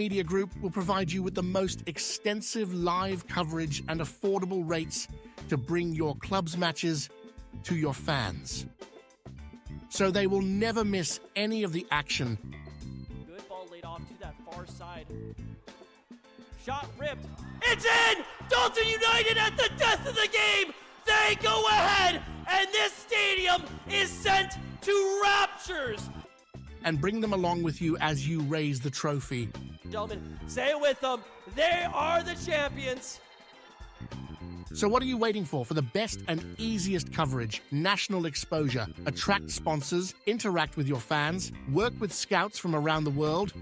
Media Group will provide you with the most extensive live coverage and affordable rates to bring your club's matches to your fans, so they will never miss any of the action. Good ball laid off to that far side. Shot ripped. It's in! Dalton United at the death of the game! They go ahead, and this stadium is sent to raptures. And bring them along with you as you raise the trophy. Gentlemen, say it with them. They are the champions. So what are you waiting for? For the best and easiest coverage, national exposure, attract sponsors, interact with your fans, work with scouts from around the world?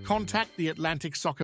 Contact the Atlantic Soccer.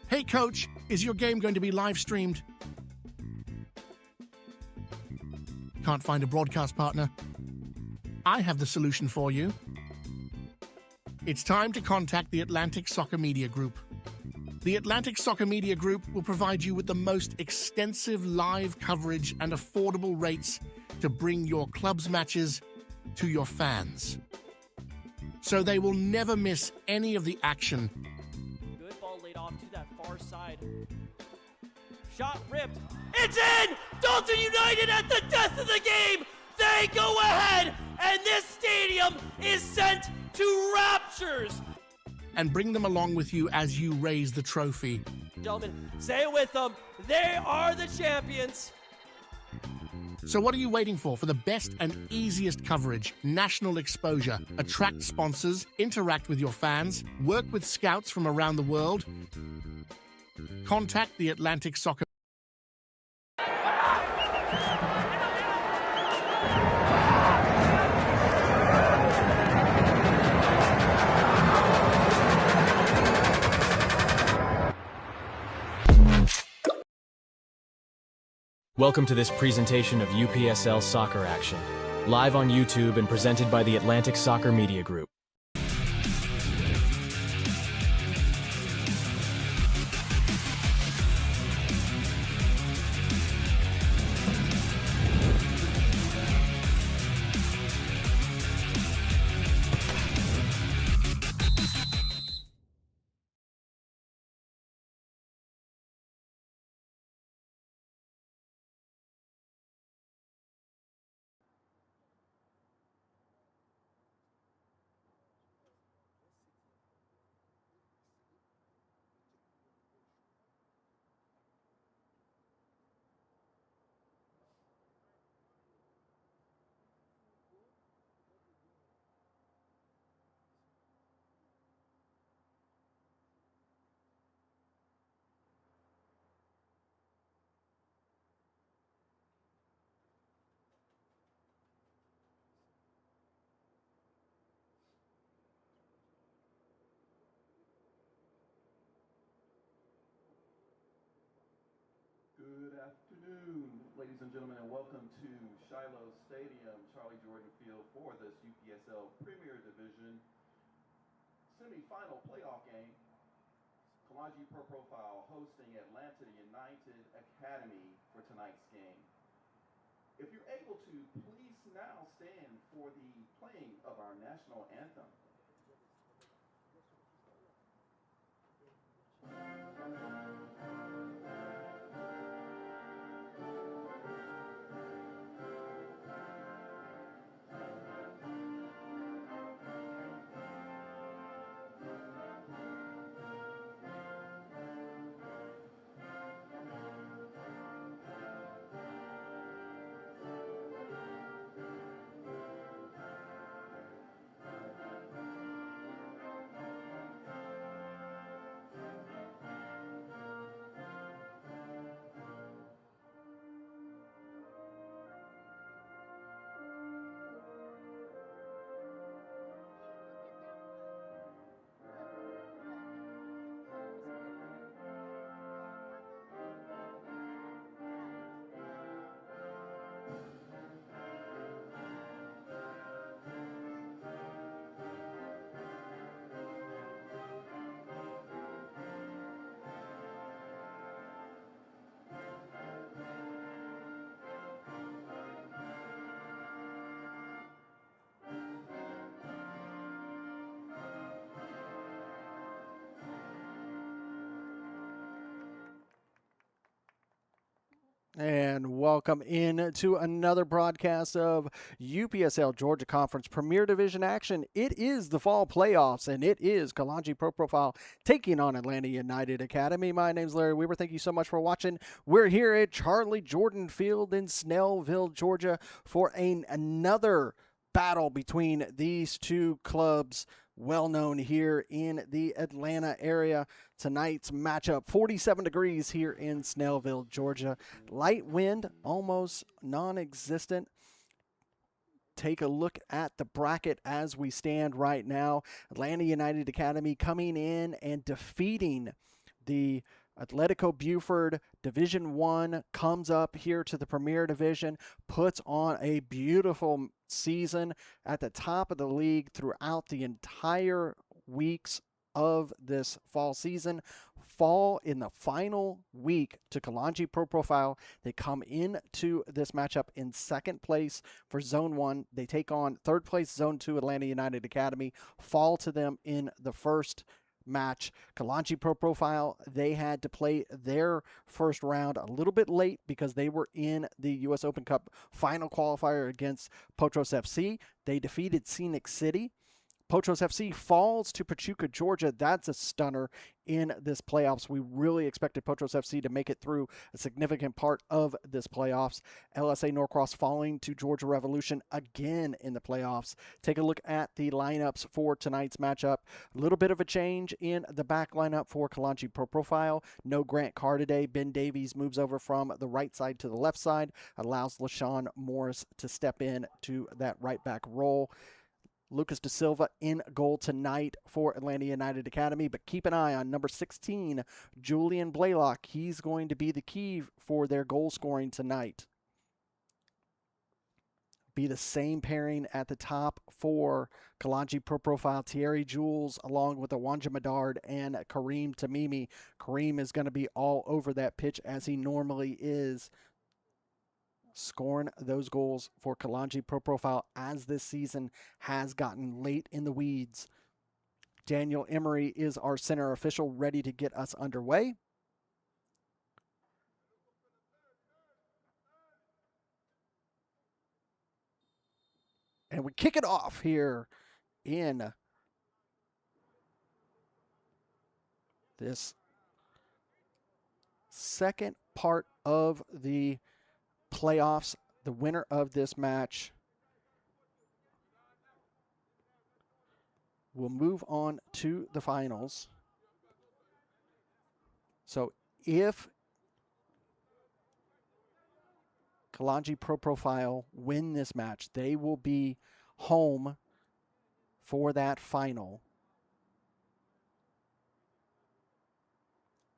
Hey coach, is your game going to be live streamed? Can't find a broadcast partner? I have the solution for you. It's time to contact the Atlantic Soccer Media Group. The Atlantic Soccer Media Group will provide you with the most extensive live coverage and affordable rates to bring your club's matches to your fans. So they will never miss any of the action. Good ball laid off to that far side. Shot ripped. It's in! Dalton United at the death of the game! They go ahead, and this stadium is sent to raptures. And bring them along with you as you raise the trophy. Gentlemen, say it with them. They are the champions. So what are you waiting for? For the best and easiest coverage, national exposure, attract sponsors, interact with your fans, work with scouts from around the world? Contact the Atlantic Soccer. Welcome to this presentation of UPSL Soccer Action, live on YouTube and presented by the Atlantic Soccer Media Group. Good afternoon, ladies and gentlemen, and welcome to Shiloh Stadium, Charlie Jordan Field, for this UPSL Premier Division semi-final playoff game. Kalonji Pro Profile hosting Atlanta United Academy for tonight's game. If you're able to, please now stand for the playing of our national anthem. And welcome in to another broadcast of UPSL Georgia Conference Premier Division action. It is the fall playoffs, and it is Kalonji Pro Profile taking on Atlanta United Academy. My name's Larry Weaver. Thank you so much for watching. We're here at Charlie Jordan Field in Snellville, Georgia, for another battle between these two clubs, well known here in the Atlanta area. Tonight's matchup, 47 degrees here in Snellville, Georgia. Light wind, almost non-existent. take a look at the bracket as we stand right now. Atlanta United Academy coming in and defeating the Atletico Buford Division I, comes up here to the Premier Division, puts on a beautiful season at the top of the league throughout the entire weeks of this fall season. Fall in the final week to Kalonji Pro Profile. They come into this matchup in second place for Zone 1. They take on third place Zone 2 Atlanta United Academy. Fall to them in the first match. Kalonji Pro Profile, they had to play their first round a little bit late because they were in the U.S. Open Cup final qualifier against Potros FC. They defeated Scenic City. Potros FC falls to Pachuca, Georgia. That's a stunner in this playoffs. We really expected Potros FC to make it through a significant part of this playoffs. LSA Norcross falling to Georgia Revolution again in the playoffs. Take a look at the lineups for tonight's matchup. A little bit of a change in the back lineup for Kalonji Pro Profile. No Grant Carr today. Ben Davies moves over from the right side to the left side, allows LaShawn Morris to step in to that right back role. Lucas Da Silva in goal tonight for Atlanta United Academy, but keep an eye on number 16, Julian Blaylock. He's going to be the key for their goal scoring tonight. Be the same pairing at the top for Kalonji Pro Profile, Thierry Jules, along with Awanja Medard and Kareem Tamimi. Kareem is going to be all over that pitch as he normally is, scoring those goals for Kalonji Pro Profile as this season has gotten late in the weeds. Daniel Emery is our center official, ready to get us underway. And we kick it off here in this second part of the playoffs. The winner of this match will move on to the finals. So if Kalonji Pro Profile win this match, they will be home for that final.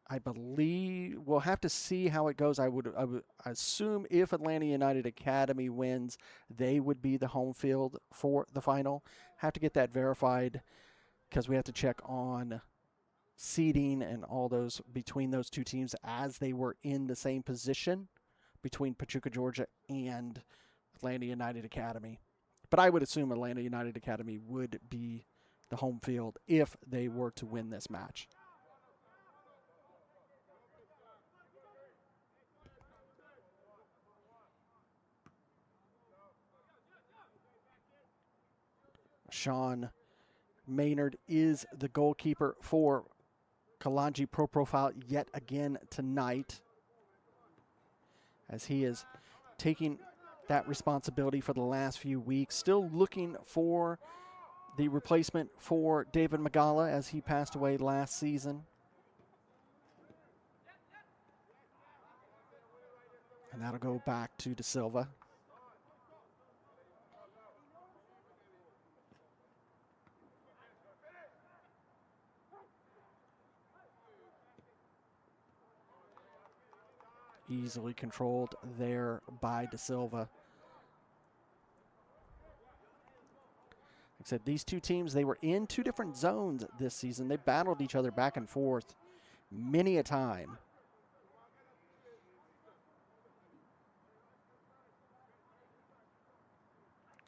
I believe we'll have to see how it goes. I would assume if Atlanta United Academy wins, they would be the home field for the final. Have to get that verified because we have to check on seeding and all those between those two teams as they were in the same position between Pachuca, Georgia and Atlanta United Academy. But I would assume Atlanta United Academy would be the home field if they were to win this match. Sean Maynard is the goalkeeper for Kalonji Pro Profile yet again tonight, as he is taking that responsibility for the last few weeks. Still looking for the replacement for David Magala as he passed away last season. And that'll go back to Da Silva. Easily controlled there by Da Silva. Like I said, these two teams, they were in two different zones this season. They battled each other back and forth many a time.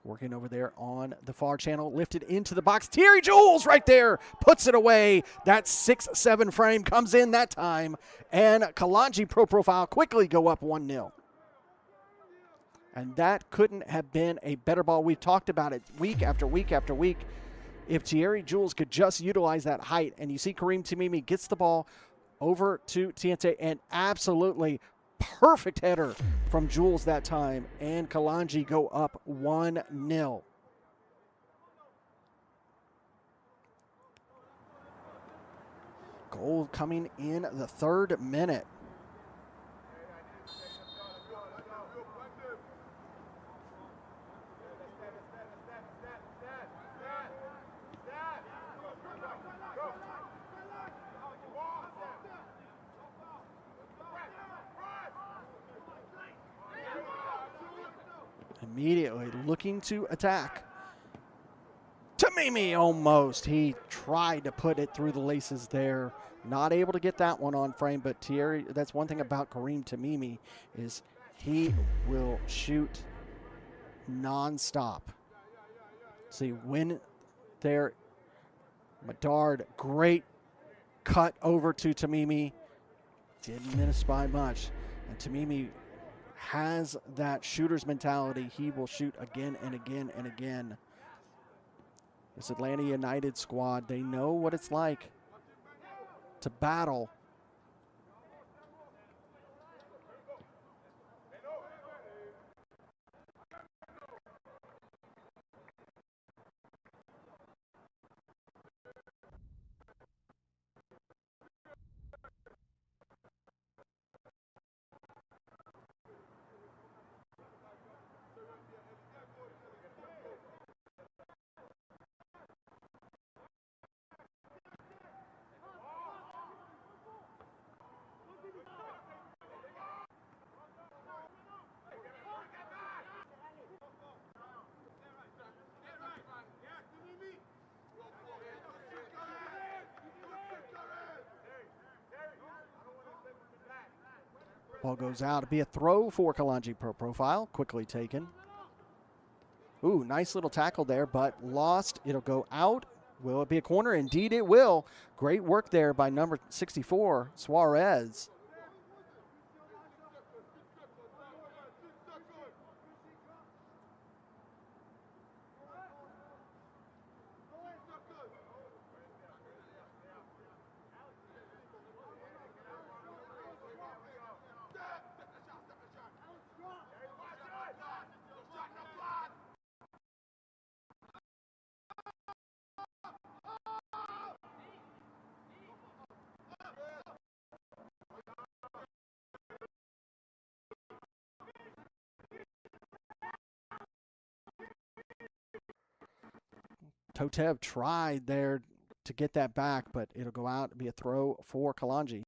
Working over there on the far channel, lifted into the box. Thierry Jules right there, puts it away. That 6-7 frame comes in that time. And Kalonji Pro Profile quickly go up 1-0. And that couldn't have been a better ball. We've talked about it week after week after week. If Thierry Jules could just utilize that height, and you see Kareem Tamimi gets the ball over to Tiente, and absolutely perfect header from Jules that time, and Kalonji go up 1-0. Goal coming in the 3rd minute. immediately looking to attack. Tamimi almost. He tried to put it through the laces there. Not able to get that one on frame, but Thierry, that's one thing about Kareem Tamimi is he will shoot nonstop. See, when there, Medard, great cut over to Tamimi. Didn't miss by much. And Tamimi has that shooter's mentality. He will shoot again and again and again. This Atlanta United squad, they know what it's like to battle. Ball goes out. It'll be a throw for Kalonji Pro Profile. Quickly taken. Ooh, nice little tackle there, but lost. It'll go out. Will it be a corner? Indeed it will. Great work there by number 64, Suarez. Totev tried there to get that back, but it'll go out and be a throw for Kalonji.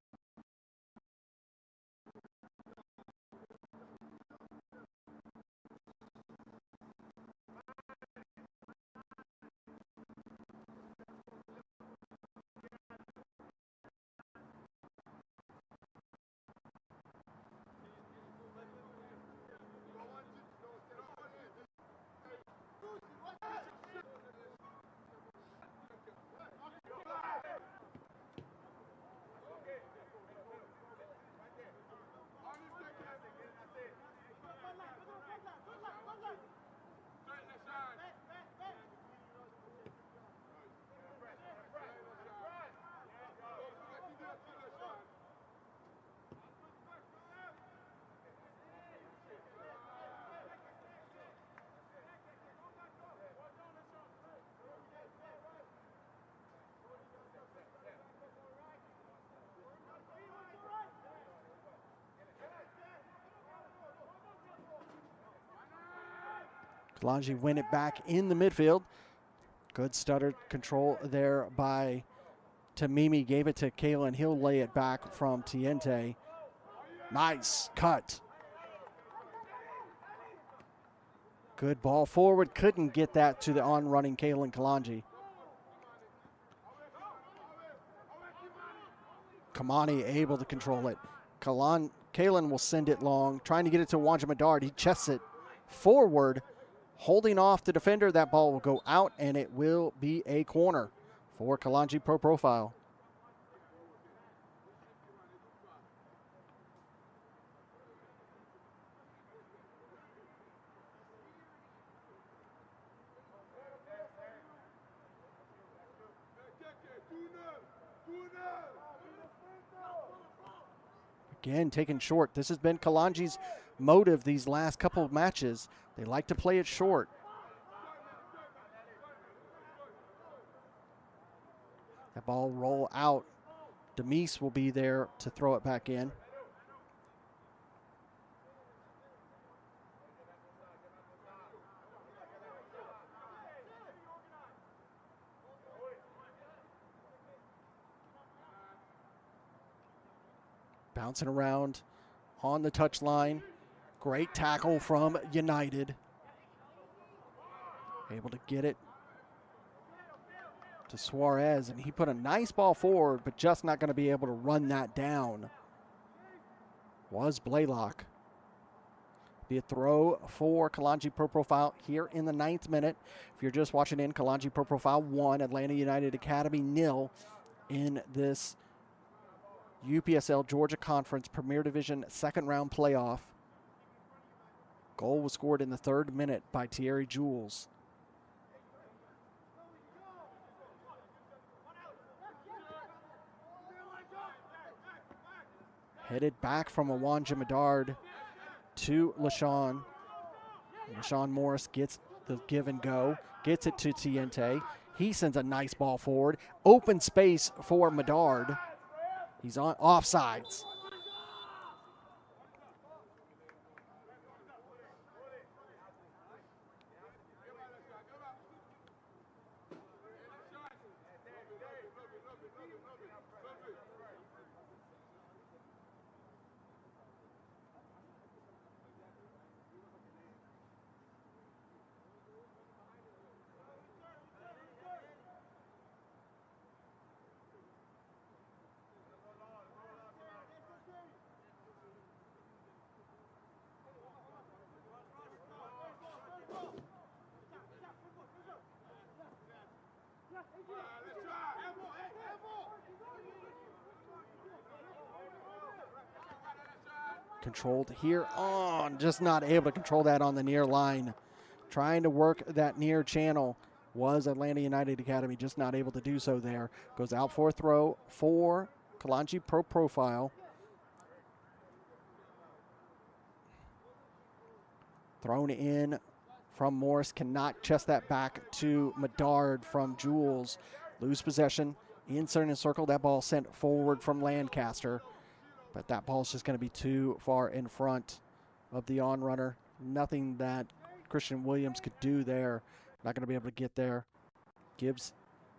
Kalonji win it back in the midfield. Good stutter control there by Tamimi. Gave it to Kalen. He'll lay it back from Tiente. Nice cut. Good ball forward. Couldn't get that to the on-running Kalen Kalonji. Kamani able to control it. Kalen will send it long, trying to get it to Wanja Medard. He chests it forward, holding off the defender. That ball will go out, and it will be a corner for Kalonji Pro Profile. Again, taken short. This has been Kalonji's motive these last couple of matches. They like to play it short. That ball roll out. Demise will be there to throw it back in. Bouncing around on the touchline. Great tackle from United. Able to get it to Suarez, and he put a nice ball forward, but just not going to be able to run that down. Was Blaylock. Be a throw for Kalonji Pro Profile here in the 9th minute. If you're just watching in, Kalonji Pro Profile 1, Atlanta United Academy 0 in this UPSL Georgia Conference Premier Division 2nd round playoff. Goal was scored in the 3rd minute by Thierry Jules. Headed back from Awanja Medard to LaShawn. LaShawn Morris gets the give and go, gets it to Tiente. He sends a nice ball forward. Open space for Medard. He's on offsides. Controlled here on, just not able to control that on the near line. Trying to work that near channel was Atlanta United Academy, just not able to do so there. Goes out for a throw for Kalonji Pro Profile. Thrown in from Morris, cannot chest that back to Medard from Jules. Lose possession, insert in a circle, that ball sent forward from Lancaster. But that ball's just going to be too far in front of the on-runner. Nothing that Christian Williams could do there. Not going to be able to get there. Gives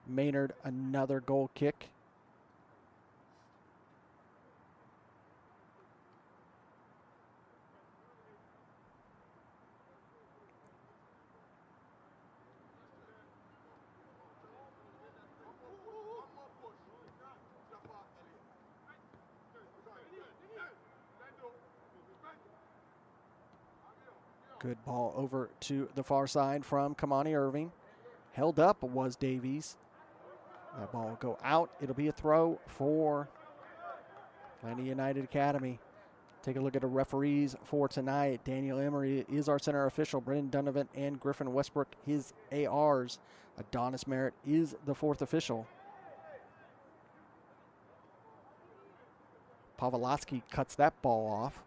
Maynard another goal kick. Good ball over to the far side from Kamani Irving. Held up was Davies. That ball will go out. It'll be a throw for Atlanta United Academy. Take a look at the referees for tonight. Daniel Emery is our center official. Brendan Donovan and Griffin Westbrook, his ARs. Adonis Merritt is the 4th official. Pavlovsky cuts that ball off.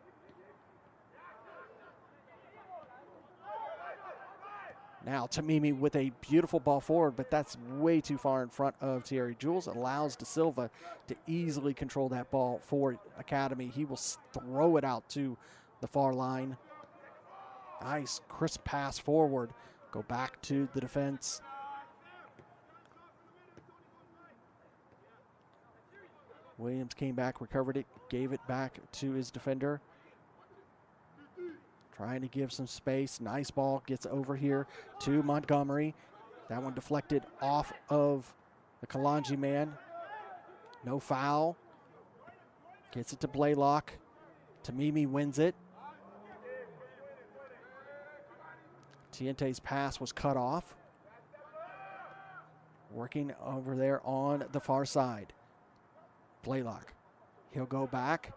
Now Tamimi with a beautiful ball forward, but that's way too far in front of Thierry Jules. Allows De Silva to easily control that ball for Academy. He will throw it out to the far line. Nice crisp pass forward. Go back to the defense. Williams came back, recovered it, gave it back to his defender. Trying to give some space. Nice ball. Gets over here to Montgomery. That one deflected off of the Kalonji man. No foul. Gets it to Blaylock. Tamimi wins it. Tiente's pass was cut off. Working over there on the far side. Blaylock. He'll go back.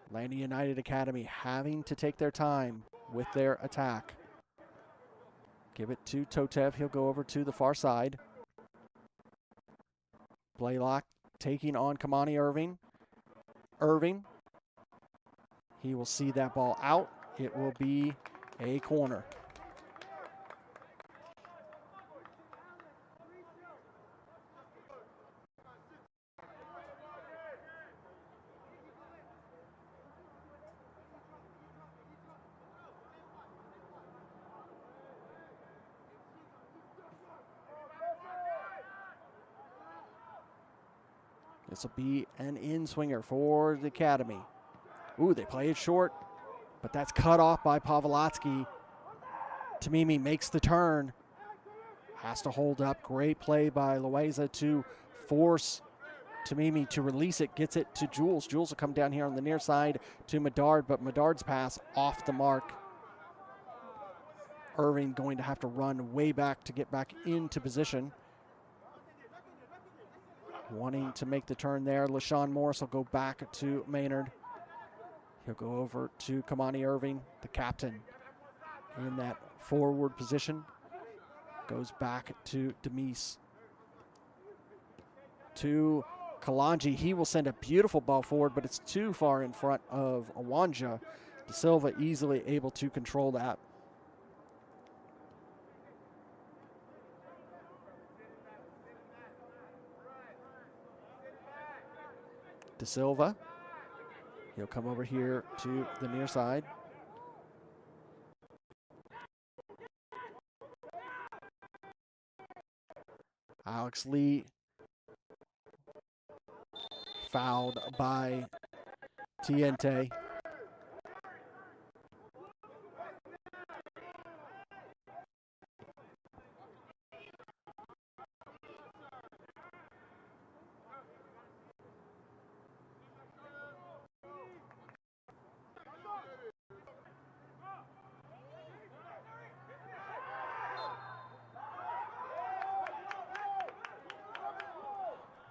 Atlanta United Academy having to take their time with their attack. Give it to Totev. He'll go over to the far side. Blaylock taking on Kamani Irving. Irving. He will see that ball out. It will be a corner. This will be an in-swinger for the Academy. Ooh, they play it short. but that's cut off by Pavlotsky. Tamimi makes the turn. Has to hold up. Great play by Loaiza to force Tamimi to release it. Gets it to Jules. Jules will come down here on the near side to Medard, but Medard's pass off the mark. Irving going to have to run way back to get back into position. Wanting to make the turn there. LaShawn Morris will go back to Maynard. He'll go over to Kamani Irving, the captain, in that forward position. Goes back to Demise. To Kalonji. He will send a beautiful ball forward, but it's too far in front of Awanja. De Silva easily able to control that. De Silva. He'll come over here to the near side. Alex Lee fouled by Tiente.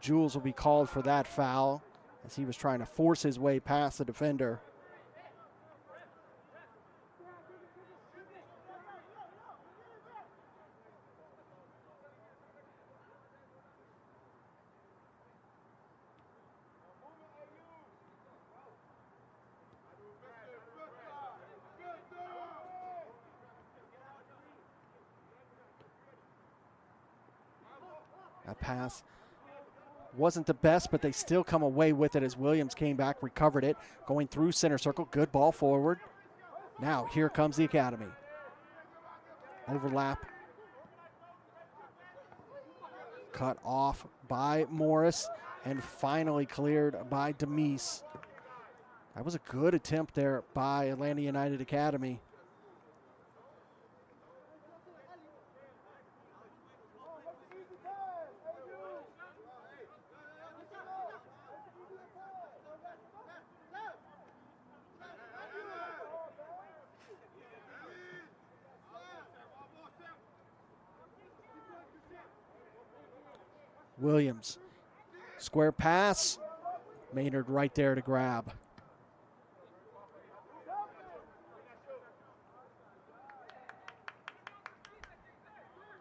Jules will be called for that foul as he was trying to force his way past the defender. That pass wasn't the best, but they still come away with it as Williams came back, recovered it, going through center circle. Good ball forward. Now here comes the Academy. Overlap. Cut off by Morris and finally cleared by Demise. That was a good attempt there by Atlanta United Academy. Williams, square pass. Maynard right there to grab.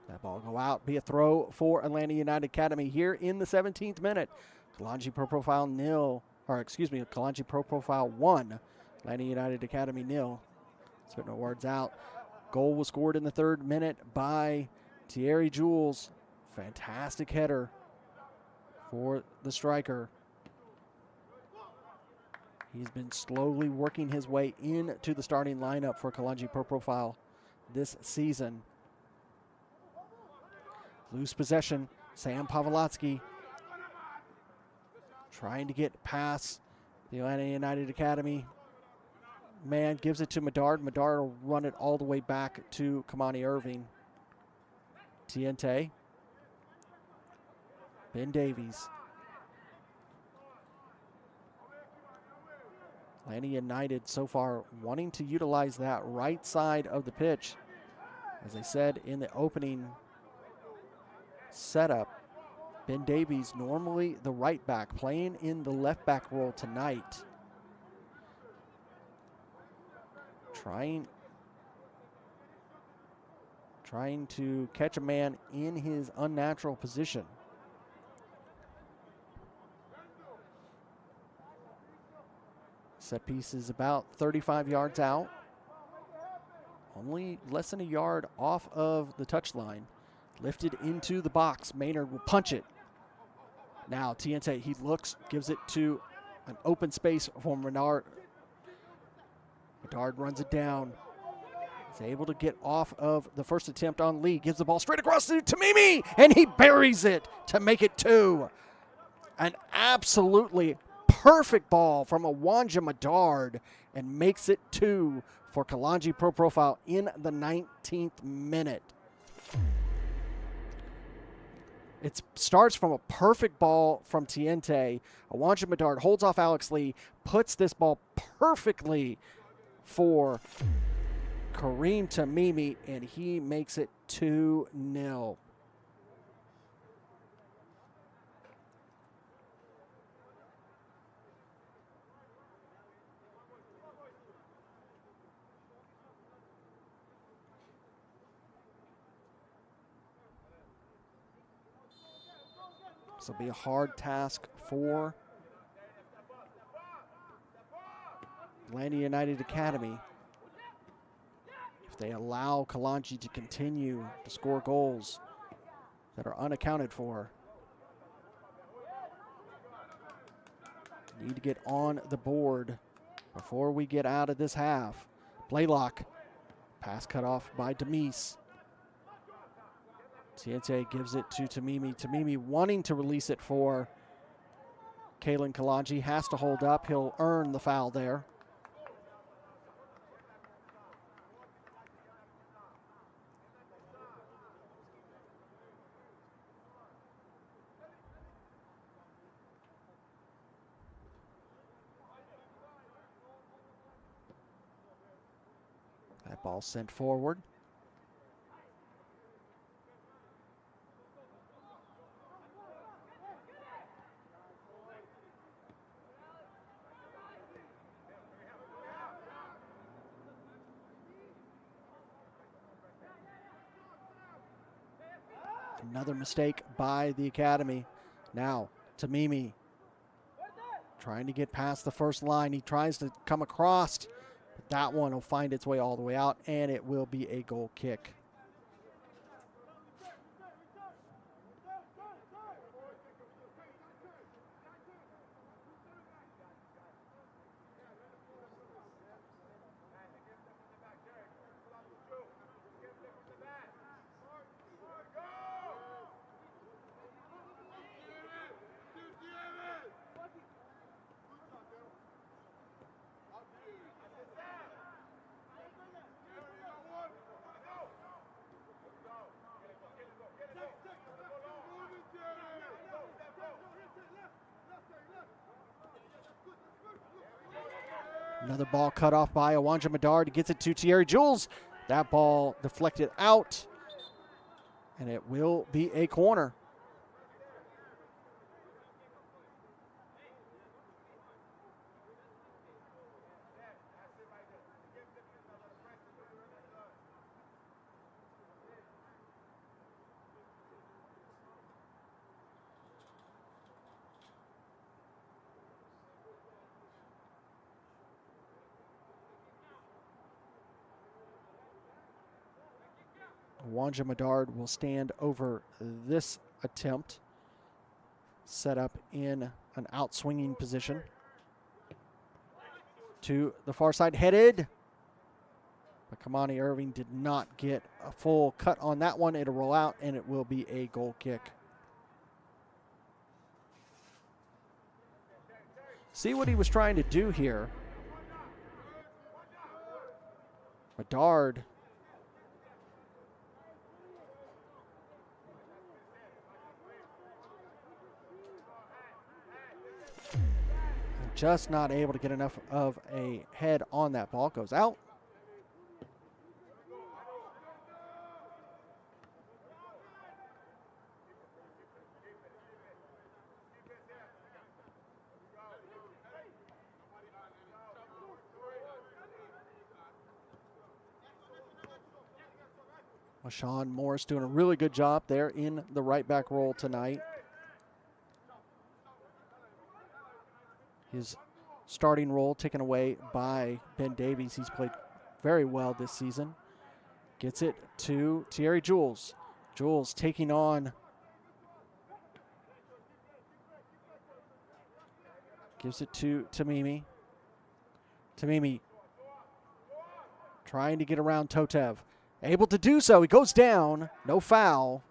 That ball go out, be a throw for Atlanta United Academy here in the 17th minute. Kalonji Pro Profile Kalonji Pro Profile 1, Atlanta United Academy 0. Spit no words out. Goal was scored in the 3rd minute by Thierry Jules. Fantastic header for the striker. He's been slowly working his way into the starting lineup for Kalonji Pro Profile this season. Loose possession, Sam Pavlotsky trying to get past the Atlanta United Academy. Man gives it to Medard. Medard will run it all the way back to Kamani Irving. Tiente. Ben Davies. Atlanta United so far wanting to utilize that right side of the pitch. As I said in the opening setup, Ben Davies, normally the right back, playing in the left back role tonight. Trying to catch a man in his unnatural position. Set piece is about 35 yards out. Only less than a yard off of the touchline. Lifted into the box. Maynard will punch it. Now Tiente, he looks, gives it to an open space for Menard. Menard runs it down. He's able to get off of the first attempt on Lee. Gives the ball straight across to Tamimi, and he buries it to make it 2. An absolutely perfect ball from Awanja Medard, and makes it 2 for Kalonji Pro Profile in the 19th minute. It starts from a perfect ball from Tiente. Awanja Medard holds off Alex Lee, puts this ball perfectly for Kareem Tamimi, and he makes it 2-0. This will be a hard task for Atlanta United Academy if they allow Kalonji to continue to score goals that are unaccounted for. Need to get on the board before we get out of this half. Blaylock, pass cut off by Demise. Tiente gives it to Tamimi. Tamimi wanting to release it for Kalen Kalonji. Has to hold up. He'll earn the foul there. That ball sent forward. Another mistake by the Academy. Now, Tamimi trying to get past the first line. He tries to come across, but that one will find its way all the way out, and it will be a goal kick. Another ball cut off by Awanja Medard. Gets it to Thierry Jules. That ball deflected out, and it will be a corner. Awanja Medard will stand over this attempt, set up in an out-swinging position. To the far side, headed. But Kamani Irving did not get a full cut on that one. It'll roll out, and it will be a goal kick. See what he was trying to do here. Medard just not able to get enough of a head on that ball. Goes out. Marshawn Morris doing a really good job there in the right back role tonight. His starting role taken away by Ben Davies. He's played very well this season. Gets it to Thierry Jules. Jules taking on. Gives it to Tamimi. Tamimi trying to get around Totev. Able to do so. He goes down. No foul.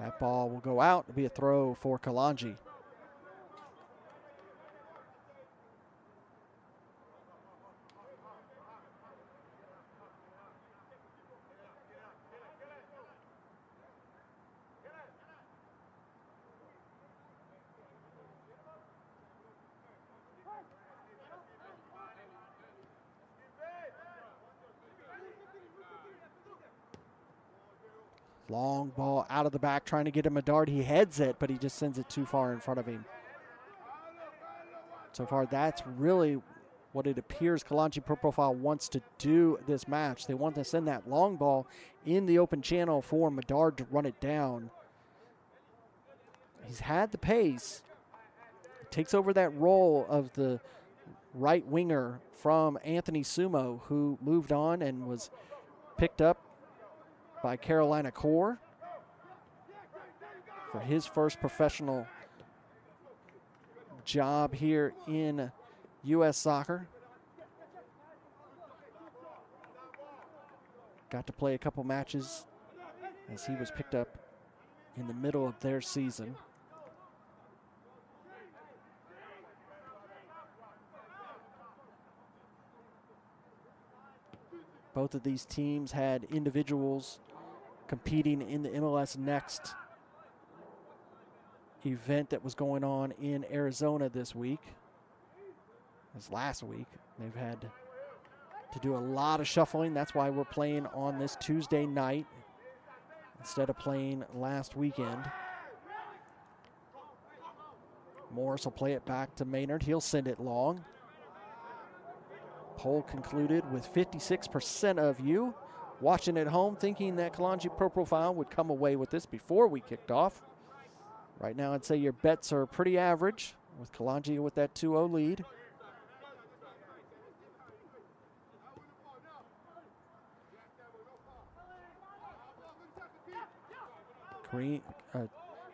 That ball will go out. It'll be a throw for Kalonji. Long ball out of the back, trying to get him a dart. He heads it, but he just sends it too far in front of him. So far, that's really what it appears Kalonji Pro Profile wants to do this match. They want to send that long ball in the open channel for Medard to run it down. He's had the pace. He takes over that role of the right winger from Anthony Sumo, who moved on and was picked up by Carolina Core for his first professional job here in U.S. soccer. Got to play a couple matches as he was picked up in the middle of their season. Both of these teams had individuals competing in the MLS Next event that was going on in Arizona this week. This last week. They've had to do a lot of shuffling. That's why we're playing on this Tuesday night instead of playing last weekend. Morris will play it back to Maynard. He'll send it long. Poll concluded with 56% of you watching at home thinking that Kalonji Pro Profile would come away with this before we kicked off. Right now, I'd say your bets are pretty average with Kalonji with that 2-0 lead.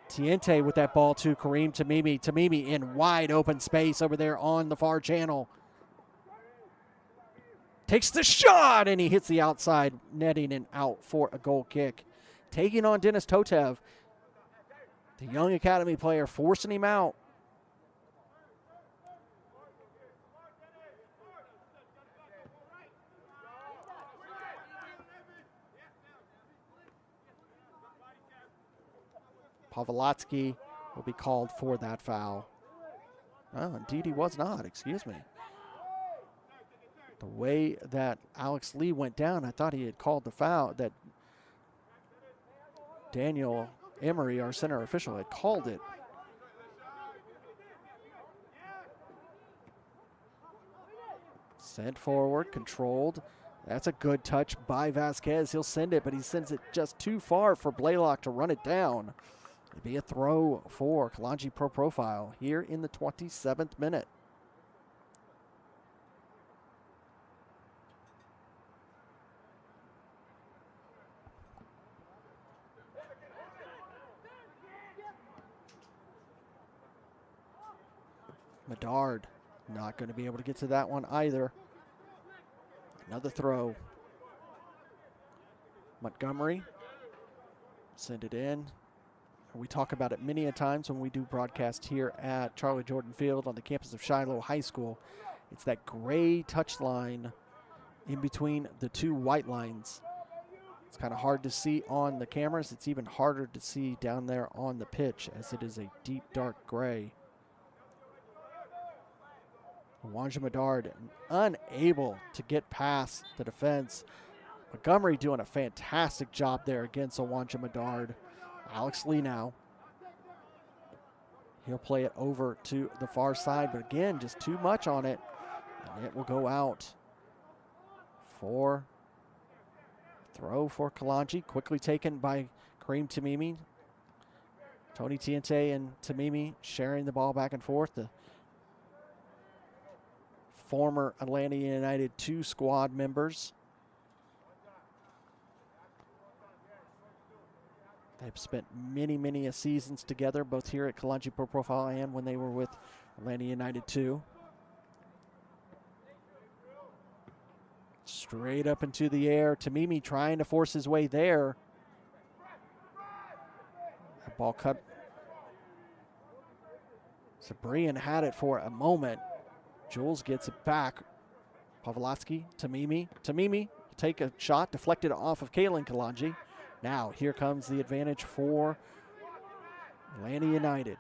Tiente with that ball to Kareem Tamimi. Tamimi in wide open space over there on the far channel. Takes the shot, and he hits the outside netting and out for a goal kick. Taking on Dennis Totev, the young academy player, forcing him out. Pavlotsky will be called for that foul. Oh, indeed he was not, excuse me. The way that Alex Lee went down, I thought he had called the foul, that Daniel Emery, our center official, had called it. Sent forward, controlled. That's a good touch by Vasquez. He'll send it, but he sends it just too far for Blaylock to run it down. It'll be a throw for Kalonji Pro Profile here in the 27th minute. Medard not going to be able to get to that one either. Another throw. Montgomery. Send it in. We talk about it many a times when we do broadcast here at Charlie Jordan Field on the campus of Shiloh High School. It's that gray touch line in between the two white lines. It's kind of hard to see on the cameras. It's even harder to see down there on the pitch as it is a deep, dark gray. Wanja Medard unable to get past the defense. Montgomery doing a fantastic job there against Wanja Medard. Alex Lee now. He'll play it over to the far side, but again, just too much on it. And it will go out for throw for Kalonji. Quickly taken by Kareem Tamimi. Tony Tiente and Tamimi sharing the ball back and forth. The former Atlanta United 2 squad members. They've spent many seasons together, both here at Kalonji Pro Profile and when they were with Atlanta United 2. Straight up into the air. Tamimi trying to force his way there. Ball cut. Sabrian had it for a moment. Jules gets it back. Pavlotsky, Tamimi. Tamimi will take a shot, deflected off of Kalonji. Now here comes the advantage for Atlanta United.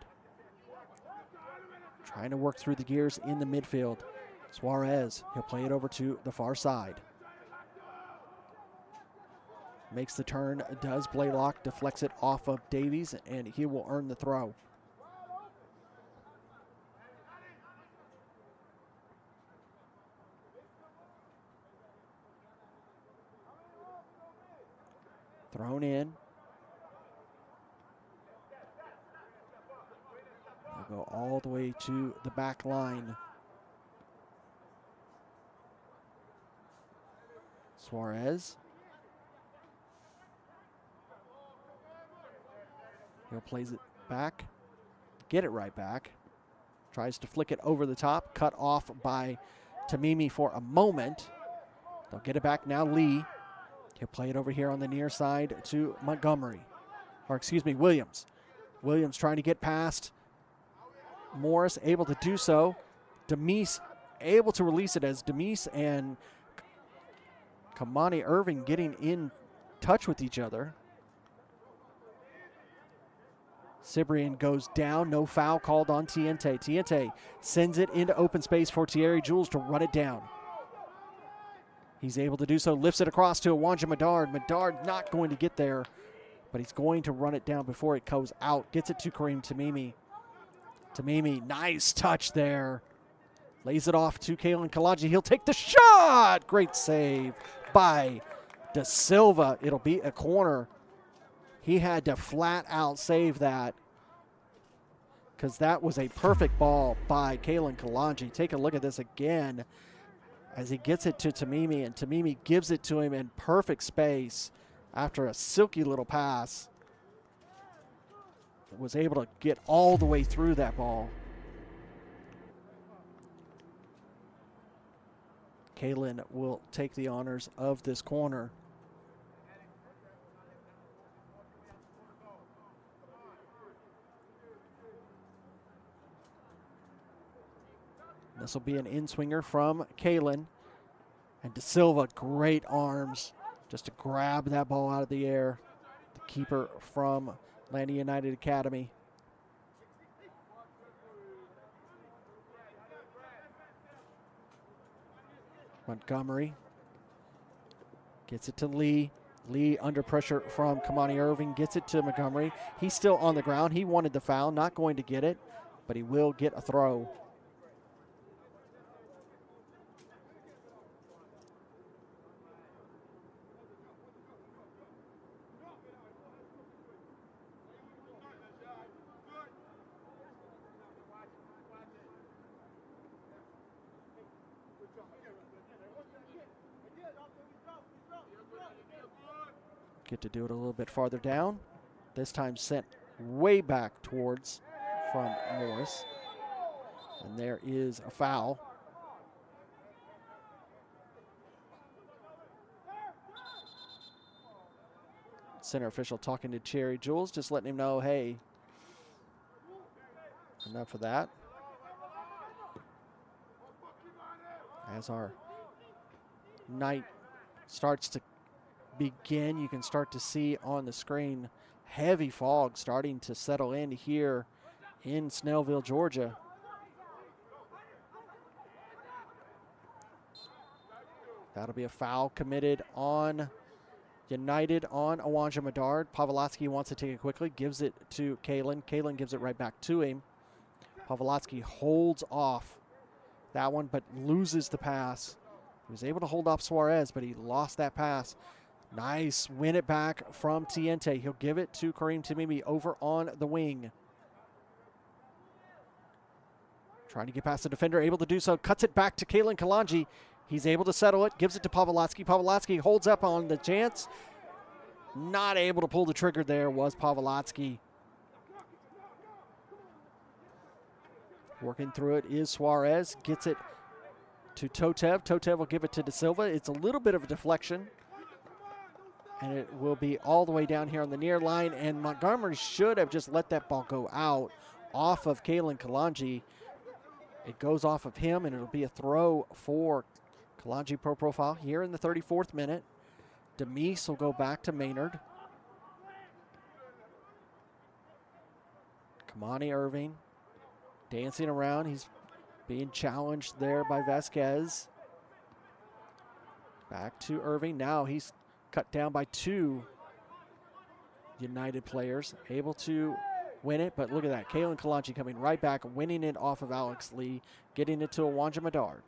Trying to work through the gears in the midfield. Suarez, he'll play it over to the far side. Makes the turn, does Blaylock, deflects it off of Davies, and he will earn the throw. Thrown in. They'll go all the way to the back line. Suarez. He'll plays it back. Get it right back. Tries to flick it over the top. Cut off by Tamimi for a moment. They'll get it back now. Lee. He'll play it over here on the near side to Montgomery. Or excuse me, Williams. Williams trying to get past Morris, able to do so. Demise able to release it as Demise and Kamani Irving getting in touch with each other. Cibrian goes down, no foul called on Tiente. Tiente sends it into open space for Thierry Jules to run it down. He's able to do so, lifts it across to Awanja Medard. Medard not going to get there, but he's going to run it down before it goes out. Gets it to Kareem Tamimi. Tamimi, nice touch there. Lays it off to Kalonji. He'll take the shot. Great save by Da Silva. It'll be a corner. He had to flat out save that because that was a perfect ball by Kalonji. Take a look at this again as he gets it to Tamimi, and Tamimi gives it to him in perfect space after a silky little pass. Was able to get all the way through that ball. Kalin will take the honors of this corner. This will be an in-swinger from Kalin. And Da Silva, great arms just to grab that ball out of the air. The keeper from Atlanta United Academy. Montgomery gets it to Lee. Lee under pressure from Kamani Irving. Gets it to Montgomery. He's still on the ground. He wanted the foul. Not going to get it, but he will get a throw. Get to do it a little bit farther down. This time sent way back towards from Morris. And there is a foul. Center official talking to Cherry Jules, just letting him know, hey, enough of that. As our night starts to begin, you can start to see on the screen heavy fog starting to settle in here in Snellville, Georgia. That'll be a foul committed on United on Awanja Medard. Pavlotsky wants to take it quickly, gives it to Kalin. Kalin gives it right back to him. Pavlotsky holds off that one, but loses the pass. He was able to hold off Suarez, but he lost that pass. Nice, win it back from Tiente. He'll give it to Kareem Tamimi over on the wing. Trying to get past the defender, able to do so. Cuts it back to Kalonji. He's able to settle it, gives it to Pavlotsky. Pavlotsky holds up on the chance. Not able to pull the trigger there was Pavlotsky. Working through it is Suarez. Gets it to Totev. Totev will give it to Da Silva. It's a little bit of a deflection. And it will be all the way down here on the near line. And Montgomery should have just let that ball go out off of Kalonji. It goes off of him, and it'll be a throw for Kalonji Pro Profile here in the 34th minute. Demise will go back to Maynard. Kamani Irving dancing around. He's being challenged there by Vasquez. Back to Irving. Now he's cut down by 2 United players, able to win it, but look at that. Kalonji coming right back, winning it off of Alex Lee, getting it to Awanja Medard.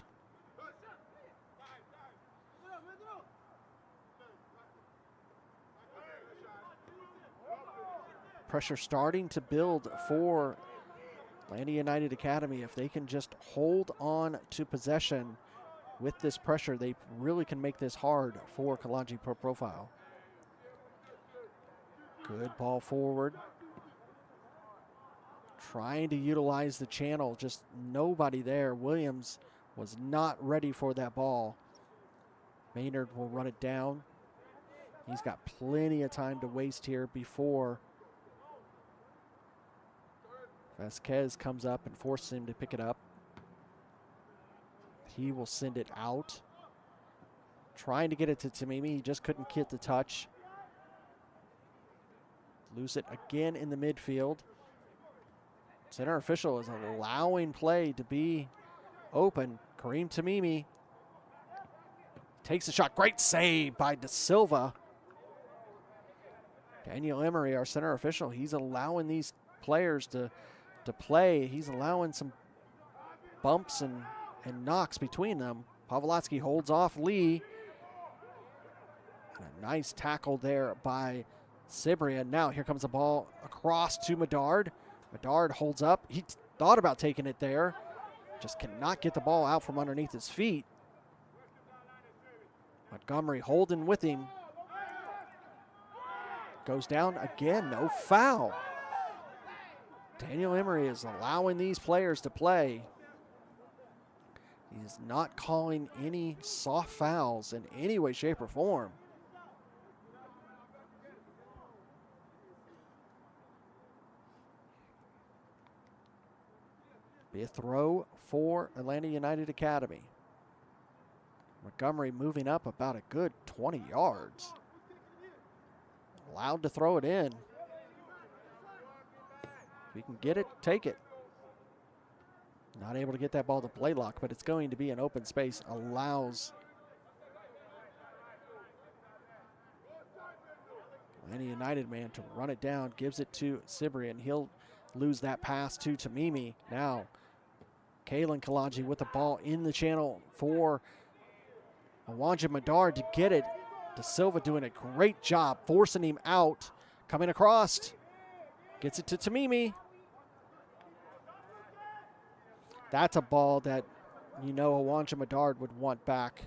Pressure starting to build for Atlanta United Academy. If they can just hold on to possession with this pressure, they really can make this hard for Kalonji Pro Profile. Good ball forward. Trying to utilize the channel, just nobody there. Williams was not ready for that ball. Maynard will run it down. He's got plenty of time to waste here before Vasquez comes up and forces him to pick it up. He will send it out. Trying to get it to Tamimi. He just couldn't get the touch. Lose it again in the midfield. Center official is allowing play to be open. Kareem Tamimi takes the shot. Great save by Da Silva. Daniel Emery, our center official, he's allowing these players to play. He's allowing some bumps and knocks between them. Pavlotsky holds off Lee. And a nice tackle there by Cibrian. Now here comes the ball across to Medard. Medard holds up. He thought about taking it there. Just cannot get the ball out from underneath his feet. Montgomery holding with him. Goes down again. No foul. Daniel Emery is allowing these players to play. He's not calling any soft fouls in any way, shape, or form. Be a throw for Atlanta United Academy. Montgomery moving up about a good 20 yards. Allowed to throw it in. If we can get it, take it. Not able to get that ball to Blaylock, but it's going to be an open space. Allows Atlanta United man to run it down. Gives it to Cibrian. He'll lose that pass to Tamimi. Now Kalonji with the ball in the channel for Awanja Medard to get it. Da Silva doing a great job forcing him out. Coming across. Gets it to Tamimi. That's a ball that you know Awanja Medard would want back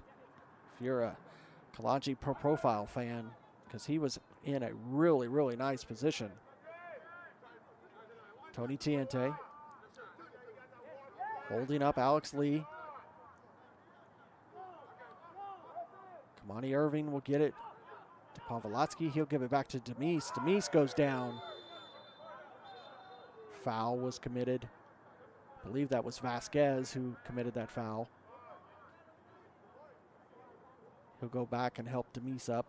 if you're a Kalonji Pro Profile fan, because he was in a really, really nice position. Tony Tiente holding up Alex Lee. Kamani Irving will get it to Pavlotsky. He'll give it back to Demise. Demise goes down. Foul was committed. I believe that was Vasquez who committed that foul. He'll go back and help Demise up.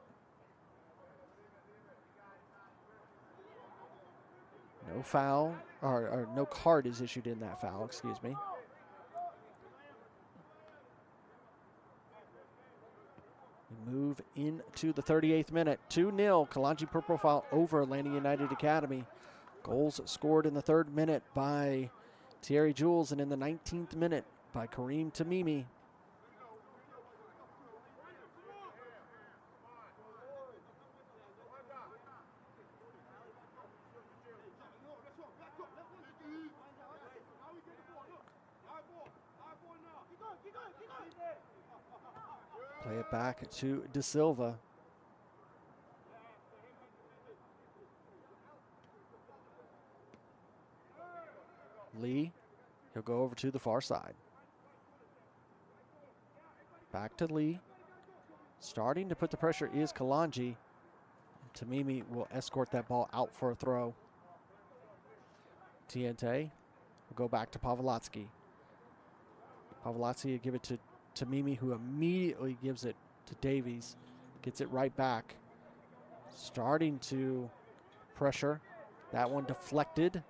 No foul, or no card is issued in that foul, excuse me. We move into the 38th minute. 2-0, Kalonji Pro Profile over Atlanta United Academy. Goals scored in the 3rd minute by Thierry Jules and in the 19th minute by Kareem Tamimi. Play it back to Da Silva. Lee, he'll go over to the far side. Back to Lee. Starting to put the pressure is Kalonji. Tamimi will escort that ball out for a throw. Tiente will go back to Pavlotsky. Pavlotsky will give it to Tamimi, who immediately gives it to Davies. Gets it right back. Starting to pressure. That one deflected.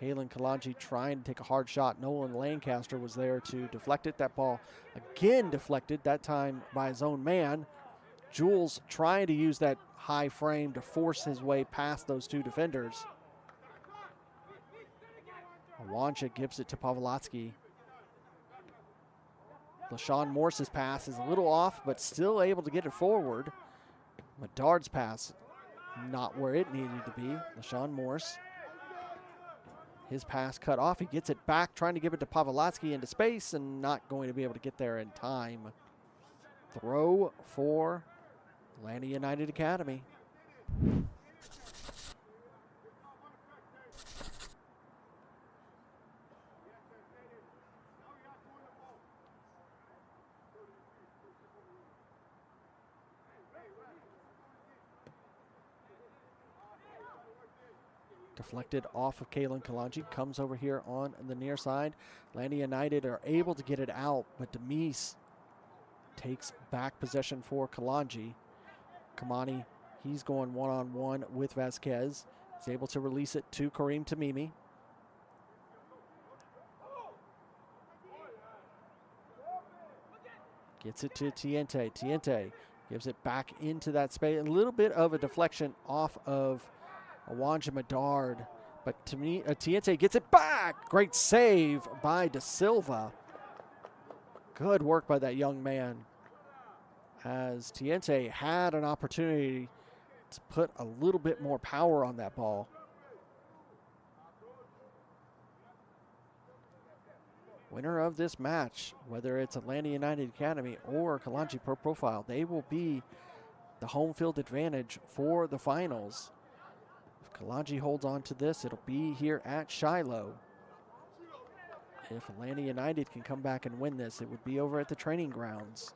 Kalen Kalonji trying to take a hard shot. Nolan Lancaster was there to deflect it. That ball again deflected, that time by his own man. Jules trying to use that high frame to force his way past those two defenders. Awancha gives it to Pavlotsky. LaShawn Morse's pass is a little off, but still able to get it forward. Medard's pass, not where it needed to be. LaShawn Morse. His pass cut off. He gets it back, trying to give it to Pavlotsky into space, and not going to be able to get there in time. Throw for Atlanta United Academy. Deflected off of Kalen Kalonji, comes over here on the near side. Atlanta United are able to get it out, but Demise takes back possession for Kalonji. Kamani, he's going one-on-one with Vasquez. He's able to release it to Kareem Tamimi. Gets it to Tiente. Tiente gives it back into that space. A little bit of a deflection off of Awanja Medard, but to me, Tiente gets it back. Great save by Da Silva. Good work by that young man, as Tiente had an opportunity to put a little bit more power on that ball. Winner of this match, whether it's Atlanta United Academy or Kalonji Pro Profile, they will be the home field advantage for the finals. If Kalonji holds on to this, it'll be here at Shiloh. If Atlanta United can come back and win this, it would be over at the training grounds.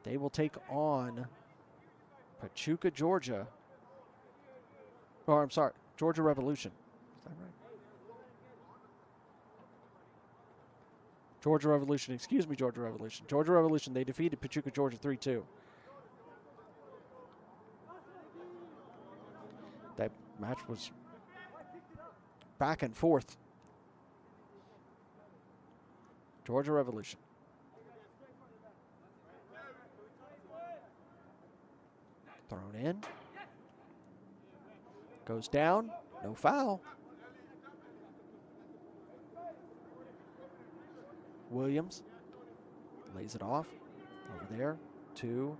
They will take on Pachuca, Georgia. Or, I'm sorry, Georgia Revolution. Is that right? Georgia Revolution, excuse me, Georgia Revolution. Georgia Revolution, they defeated Pachuca, Georgia 3-2. That match was back and forth. Georgia Revolution. Thrown in. Goes down. No foul. Williams lays it off over there to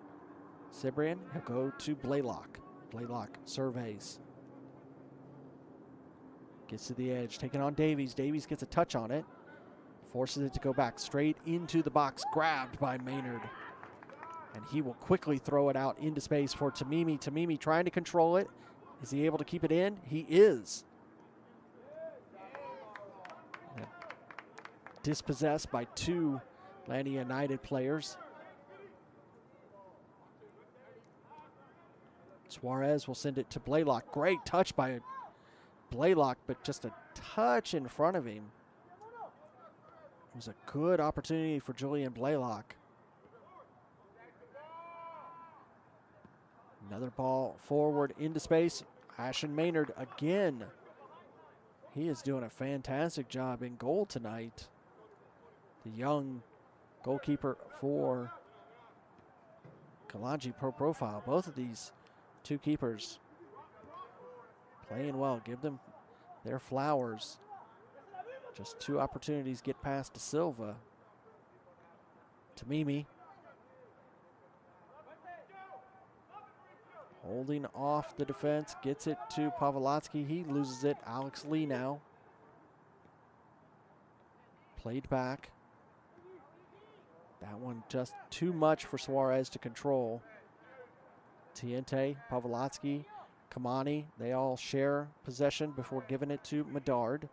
Cibrian. He'll go to Blaylock. Blaylock surveys. Gets to the edge, taking on Davies. Davies gets a touch on it. Forces it to go back straight into the box. Grabbed by Maynard. And he will quickly throw it out into space for Tamimi. Tamimi trying to control it. Is he able to keep it in? He is. Dispossessed by two Atlanta United players. Suarez will send it to Blaylock. Great touch by Blaylock, but just a touch in front of him. It was a good opportunity for Julian Blaylock. Another ball forward into space. Ashton Maynard again. He is doing a fantastic job in goal tonight. The young goalkeeper for Kalonji Pro Profile. Both of these two keepers playing well. Give them their flowers. Just two opportunities get past Da Silva. Tamimi. Holding off the defense. Gets it to Pavlotsky. He loses it. Alex Lee now. Played back. That one just too much for Suarez to control. Tiente, Pavlotsky, Kamani, they all share possession before giving it to Medard.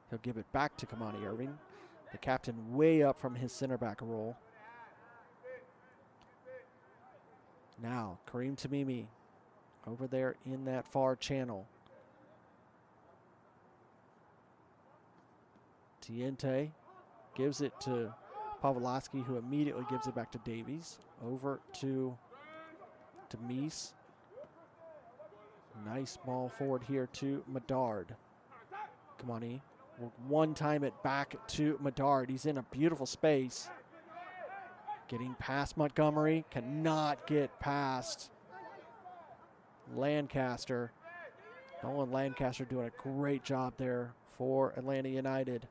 He'll give it back to Kamani Irving. The captain way up from his center back role. Now, Kareem Tamimi over there in that far channel. Tiente gives it to Pawlowski, who immediately gives it back to Davies. Over to Mies. Nice ball forward here to Medard. Come on, E. We'll one-time it back to Medard. He's in a beautiful space. Getting past Montgomery. Cannot get past Lancaster. Nolan Lancaster doing a great job there for Atlanta United.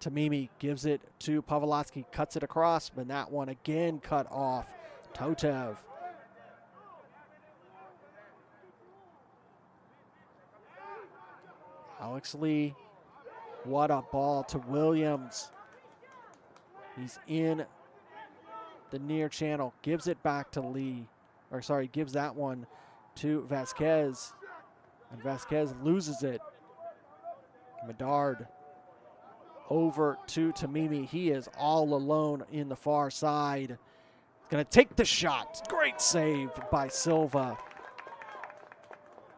Tamimi gives it to Pawlowski. Cuts it across, but that one again cut off. Totev. Alex Lee. What a ball to Williams. He's in the near channel. Gives it back to Lee. Or sorry, gives that one to Vasquez. And Vasquez loses it. Medard over to Tamimi. He is all alone in the far side. Going to take the shot. Great save by Silva.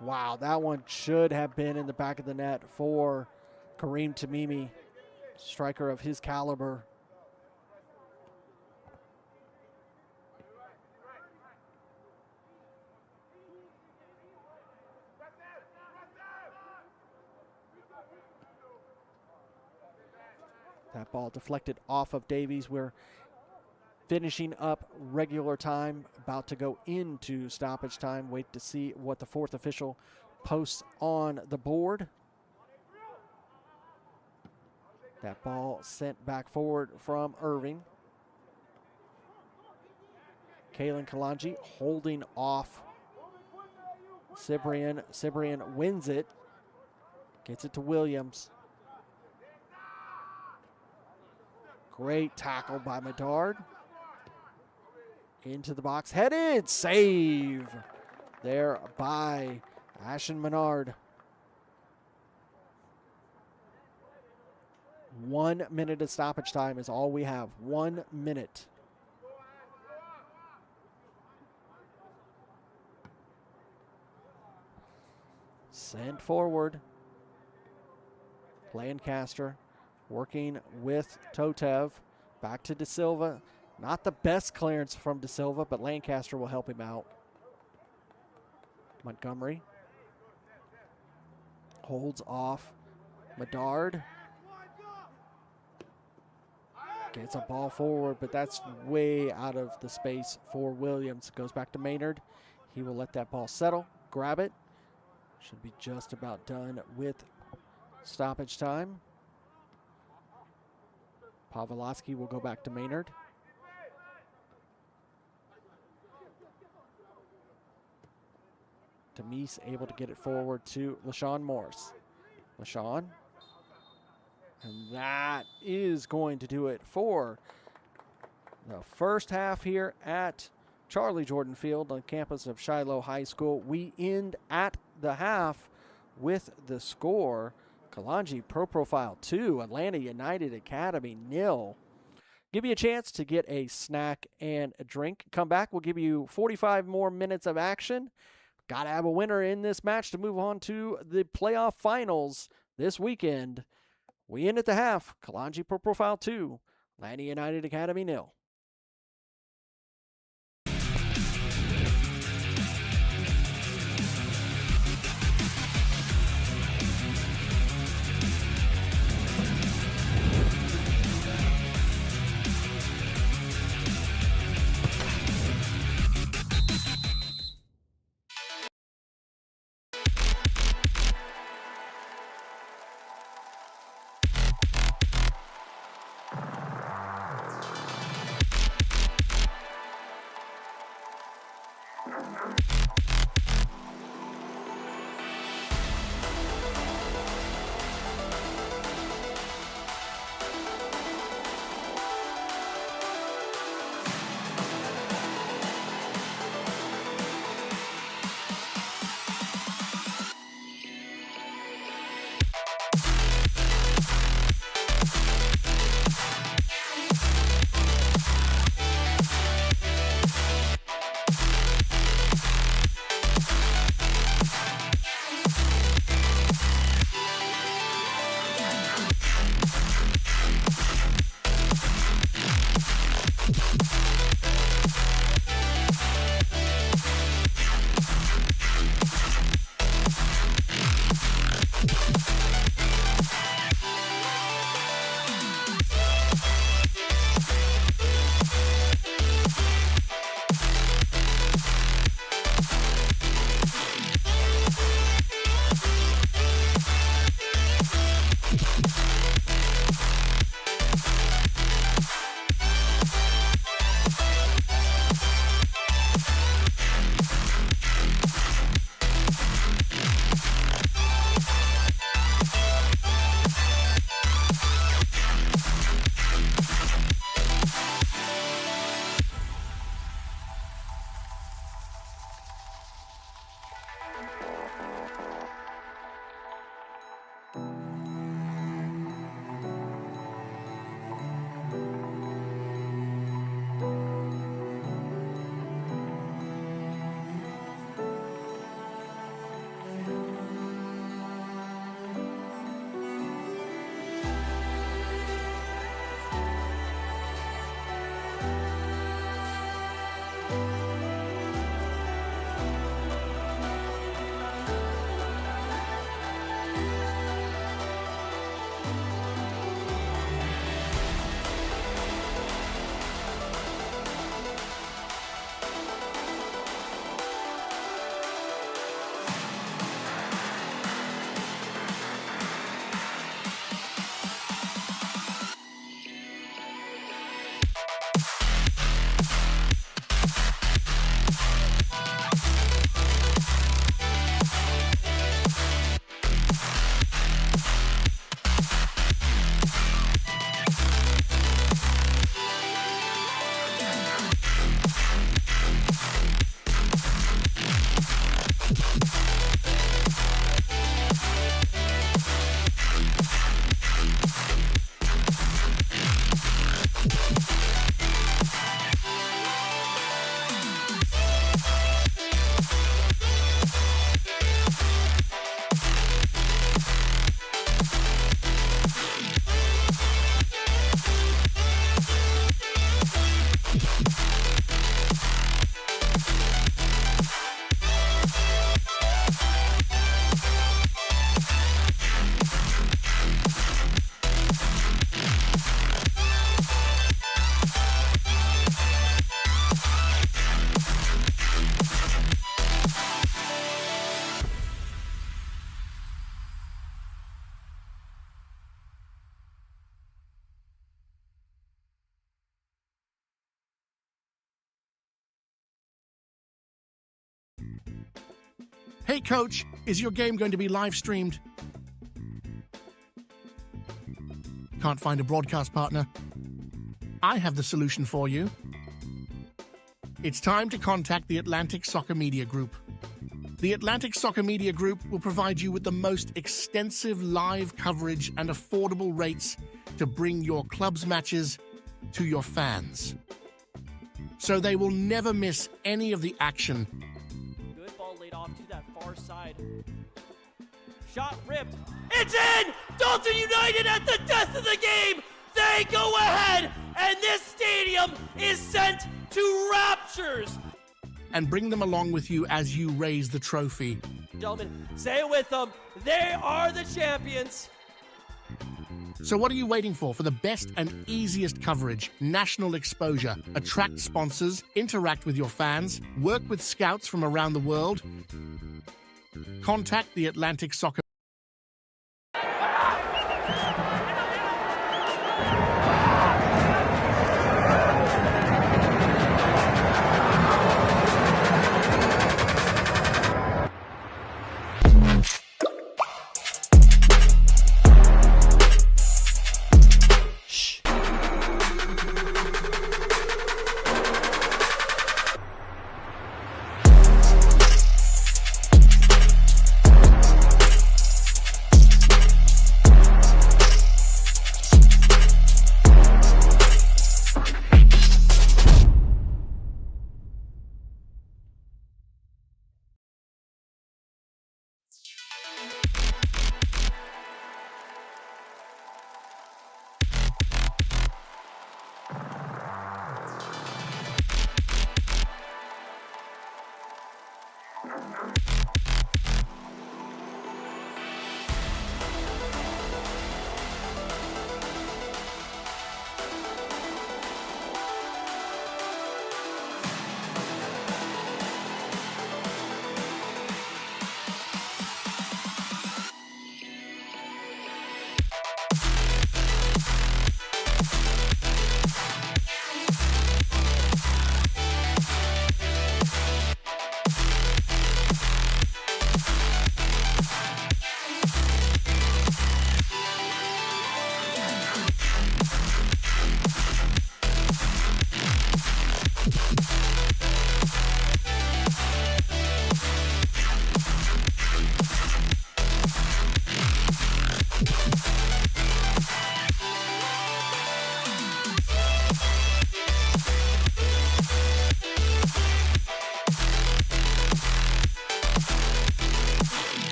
Wow, that one should have been in the back of the net for Kareem Tamimi, striker of his caliber. That ball deflected off of Davies. We're finishing up regular time, about to go into stoppage time. Wait to see what the fourth official posts on the board. That ball sent back forward from Irving. Kalen Kalonji holding off Cibrian. Cibrian wins it. Gets it to Williams. Great tackle by Medard. Into the box, headed, save there by Ashen Menard. 1 minute of stoppage time is all we have. 1 minute. Send forward. Lancaster working with Totev. Back to De Silva. Not the best clearance from De Silva, but Lancaster will help him out. Montgomery holds off Medard. Gets a ball forward, but that's way out of the space for Williams. Goes back to Maynard. He will let that ball settle, grab it. Should be just about done with stoppage time. Pawlowski will go back to Maynard. Demise able to get it forward to LaShawn Morris. LaShawn. And that is going to do it for the first half here at Charlie Jordan Field on campus of Shiloh High School. We end at the half with the score. Kalonji Pro Profile 2, Atlanta United Academy 0. Give you a chance to get a snack and a drink. Come back, we'll give you 45 more minutes of action. Got to have a winner in this match to move on to the playoff finals this weekend. We end at the half. Kalonji Pro Profile 2, Atlanta United Academy 0. Hey coach, is your game going to be live streamed? Can't find a broadcast partner? I have the solution for you. It's time to contact the Atlantic Soccer Media Group. The Atlantic Soccer Media Group will provide you with the most extensive live coverage and affordable rates to bring your club's matches to your fans. So they will never miss any of the action. Good ball laid off to that far side. Shot ripped. It's in! Dalton United at the death of the game! They go ahead, and this stadium is sent to raptures. And bring them along with you as you raise the trophy. Gentlemen, say it with them. They are the champions. So what are you waiting for? For the best and easiest coverage, national exposure, attract sponsors, interact with your fans, work with scouts from around the world? Contact the Atlantic Soccer.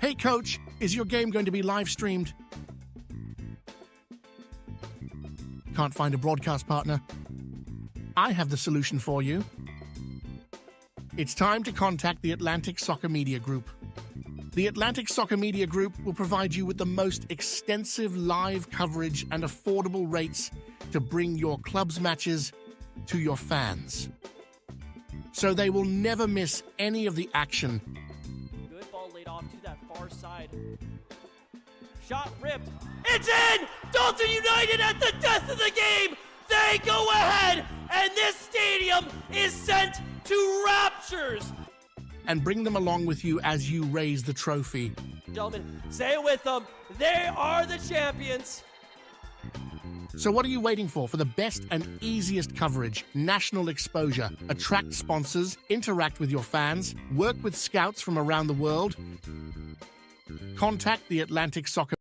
Hey coach, is your game going to be live streamed? Can't find a broadcast partner? I have the solution for you. It's time to contact the Atlantic Soccer Media Group. The Atlantic Soccer Media Group will provide you with the most extensive live coverage and affordable rates to bring your club's matches to your fans. So they will never miss any of the action. Good ball laid off to that far side. Shot ripped. It's in! Dalton United at the death of the game! They go ahead, and this stadium is sent to raptures. And bring them along with you as you raise the trophy. Gentlemen, say it with them. They are the champions. So what are you waiting for? For the best and easiest coverage, national exposure, attract sponsors, interact with your fans, work with scouts from around the world? Contact the Atlantic Soccer.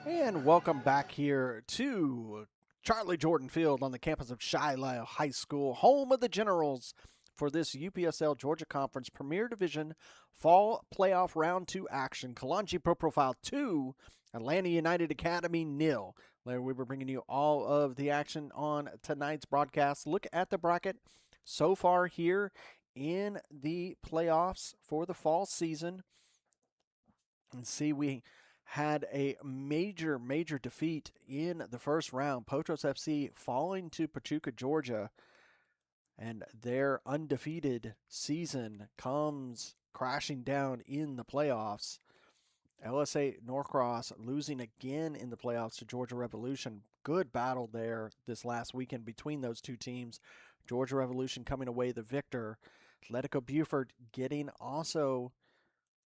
And welcome back here to Charlie Jordan Field on the campus of Shiloh High School, home of the Generals, for this UPSL Georgia Conference Premier Division Fall Playoff Round 2 action. Kalonji Pro Profile 2, Atlanta United Academy 0. Larry Weber bringing you all of the action on tonight's broadcast. Look at the bracket so far here in the playoffs for the fall season. And see, we had a major defeat in the first round. Potros FC falling to Pachuca, Georgia, and their undefeated season comes crashing down in the playoffs. LSA Norcross losing again in the playoffs to Georgia Revolution. Good battle there this last weekend between those two teams. Georgia Revolution coming away the victor. Atletico Buford getting also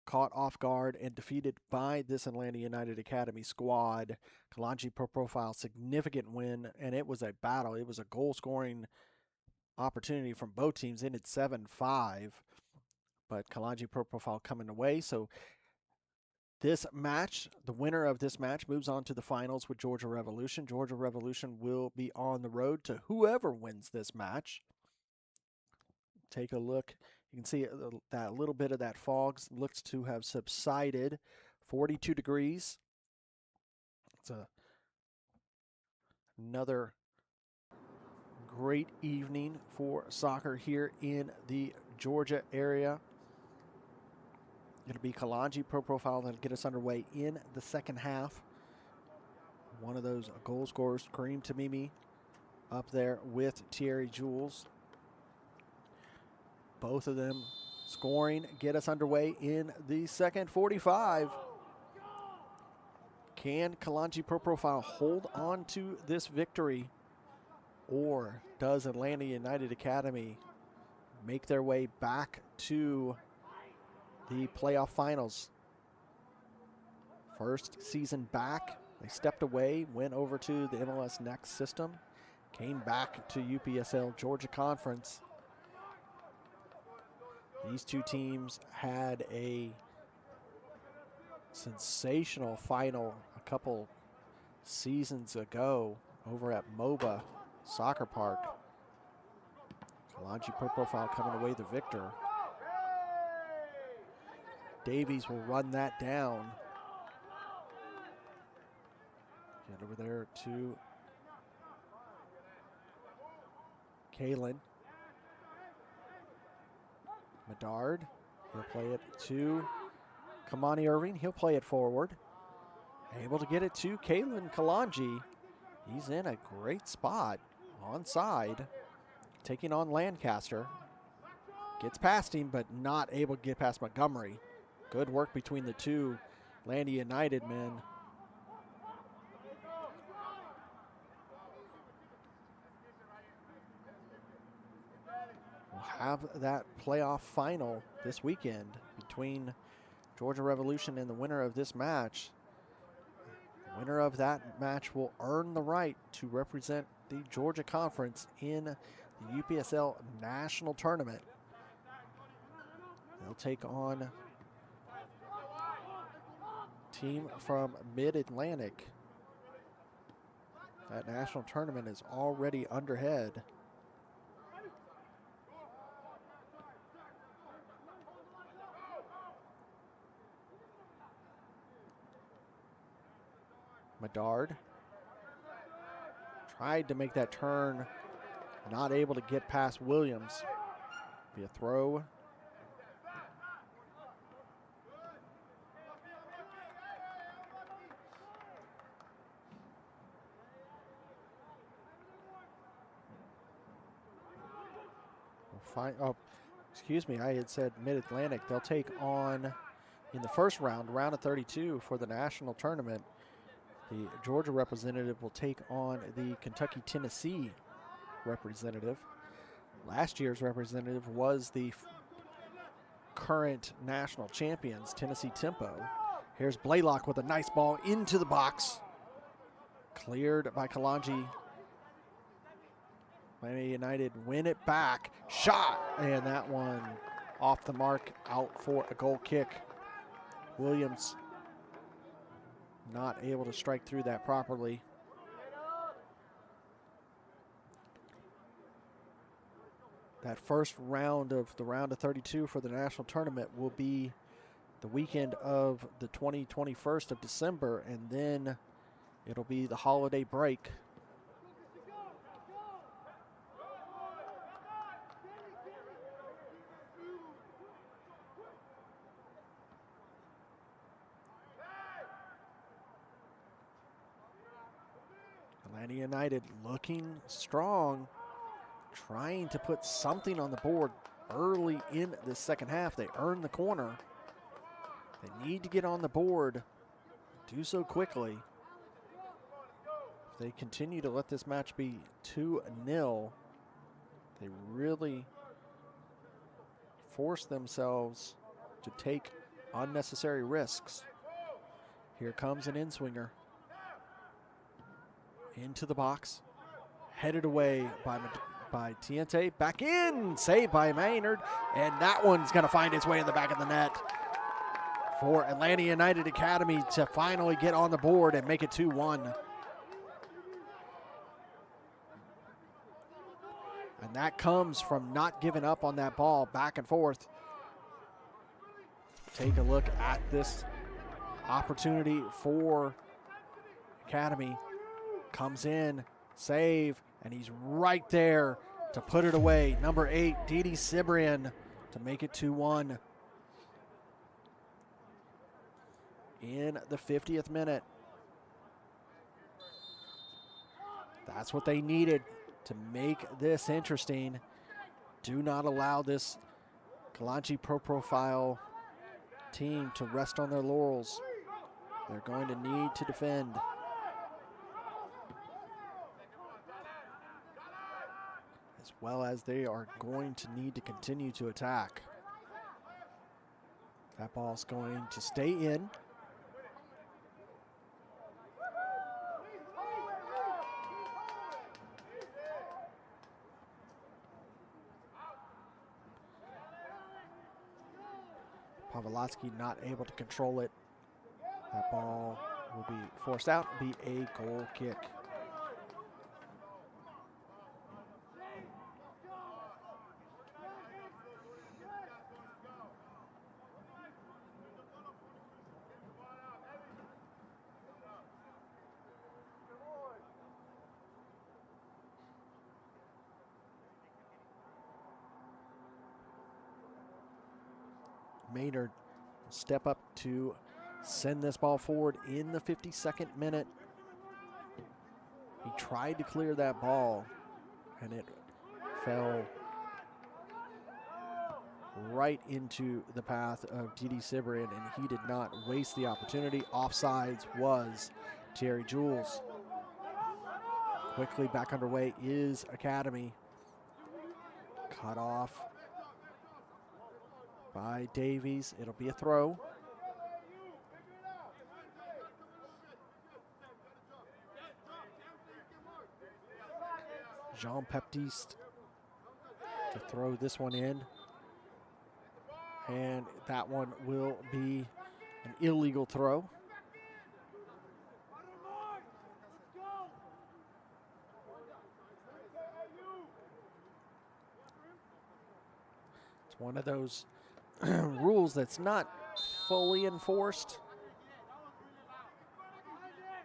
caught off guard and defeated by this Atlanta United Academy squad. Kalonji Pro Profile, significant win, and it was a battle. It was a goal-scoring opportunity from both teams. Ended 7-5, but Kalonji Pro Profile coming away. So this match, the winner of this match, moves on to the finals with Georgia Revolution. Georgia Revolution will be on the road to whoever wins this match. Take a look. You can see that little bit of that fog looks to have subsided. 42 degrees. It's another great evening for soccer here in the Georgia area. It'll be Kalonji Pro Profile that'll get us underway in the second half. One of those goal scorers, Kareem Tamimi, up there with Thierry Jules. Both of them scoring, get us underway in the second 45. Can Kalonji Pro Profile hold on to this victory, or does Atlanta United Academy make their way back to the playoff finals? First season back, they stepped away, went over to the MLS Next system, came back to UPSL Georgia Conference. These two teams had a sensational final a couple seasons ago over at MOBA Soccer Park. Kalonji Pro Profile coming away the victor. Davies will run that down. Get over there to Kalen. Medard, he'll play it to Kamani Irving. He'll play it forward. Able to get it to Kalen Kalonji. He's in a great spot onside, taking on Lancaster. Gets past him, but not able to get past Montgomery. Good work between the two Atlanta United men. We'll have that playoff final this weekend between Georgia Revolution and the winner of this match. The winner of that match will earn the right to represent the Georgia Conference in the UPSL National Tournament. They'll take on a team from Mid-Atlantic. That national tournament is already underhead. Medard tried to make that turn, not able to get past Williams. Be a throw. Oh, excuse me, I had said Mid-Atlantic. They'll take on, in the first round, round of 32 for the national tournament, the Georgia representative will take on the Kentucky-Tennessee representative. Last year's representative was the current national champions, Tennessee Tempo. Here's Blaylock with a nice ball into the box. Cleared by Kalonji. Atlanta United win it back. Shot, and that one off the mark, out for a goal kick. Williams not able to strike through that properly. That first round of the round of 32 for the national tournament will be the weekend of the 21st of December, and then it'll be the holiday break. Atlanta United looking strong, trying to put something on the board early in the second half. They earned the corner. They need to get on the board, do so quickly. If they continue to let this match be 2-0, they really force themselves to take unnecessary risks. Here comes an in-swinger. Into the box, headed away by Tiente, back in, saved by Maynard, and that one's going to find its way in the back of the net for Atlanta United Academy to finally get on the board and make it 2-1. And that comes from not giving up on that ball back and forth. Take a look at this opportunity for Academy. Comes in, save, and he's right there to put it away. Number 8, Didi Cibrian, to make it 2-1. In the 50th minute. That's what they needed to make this interesting. Do not allow this Kalonji Pro Profile team to rest on their laurels. They're going to need to defend. As well as they are going to need to continue to attack. That ball's going to stay in. Pavlovsky not able to control it. That ball will be forced out, be a goal kick. Maynard step up to send this ball forward in the 52nd minute. He tried to clear that ball, and it fell right into the path of Didi Cibrian, and he did not waste the opportunity. Offsides was Terry Jules. Quickly back underway is Academy. Cut off by Davies. It'll be a throw. Jean-Baptiste to throw this one in. And that one will be an illegal throw. It's one of those rules that's not fully enforced,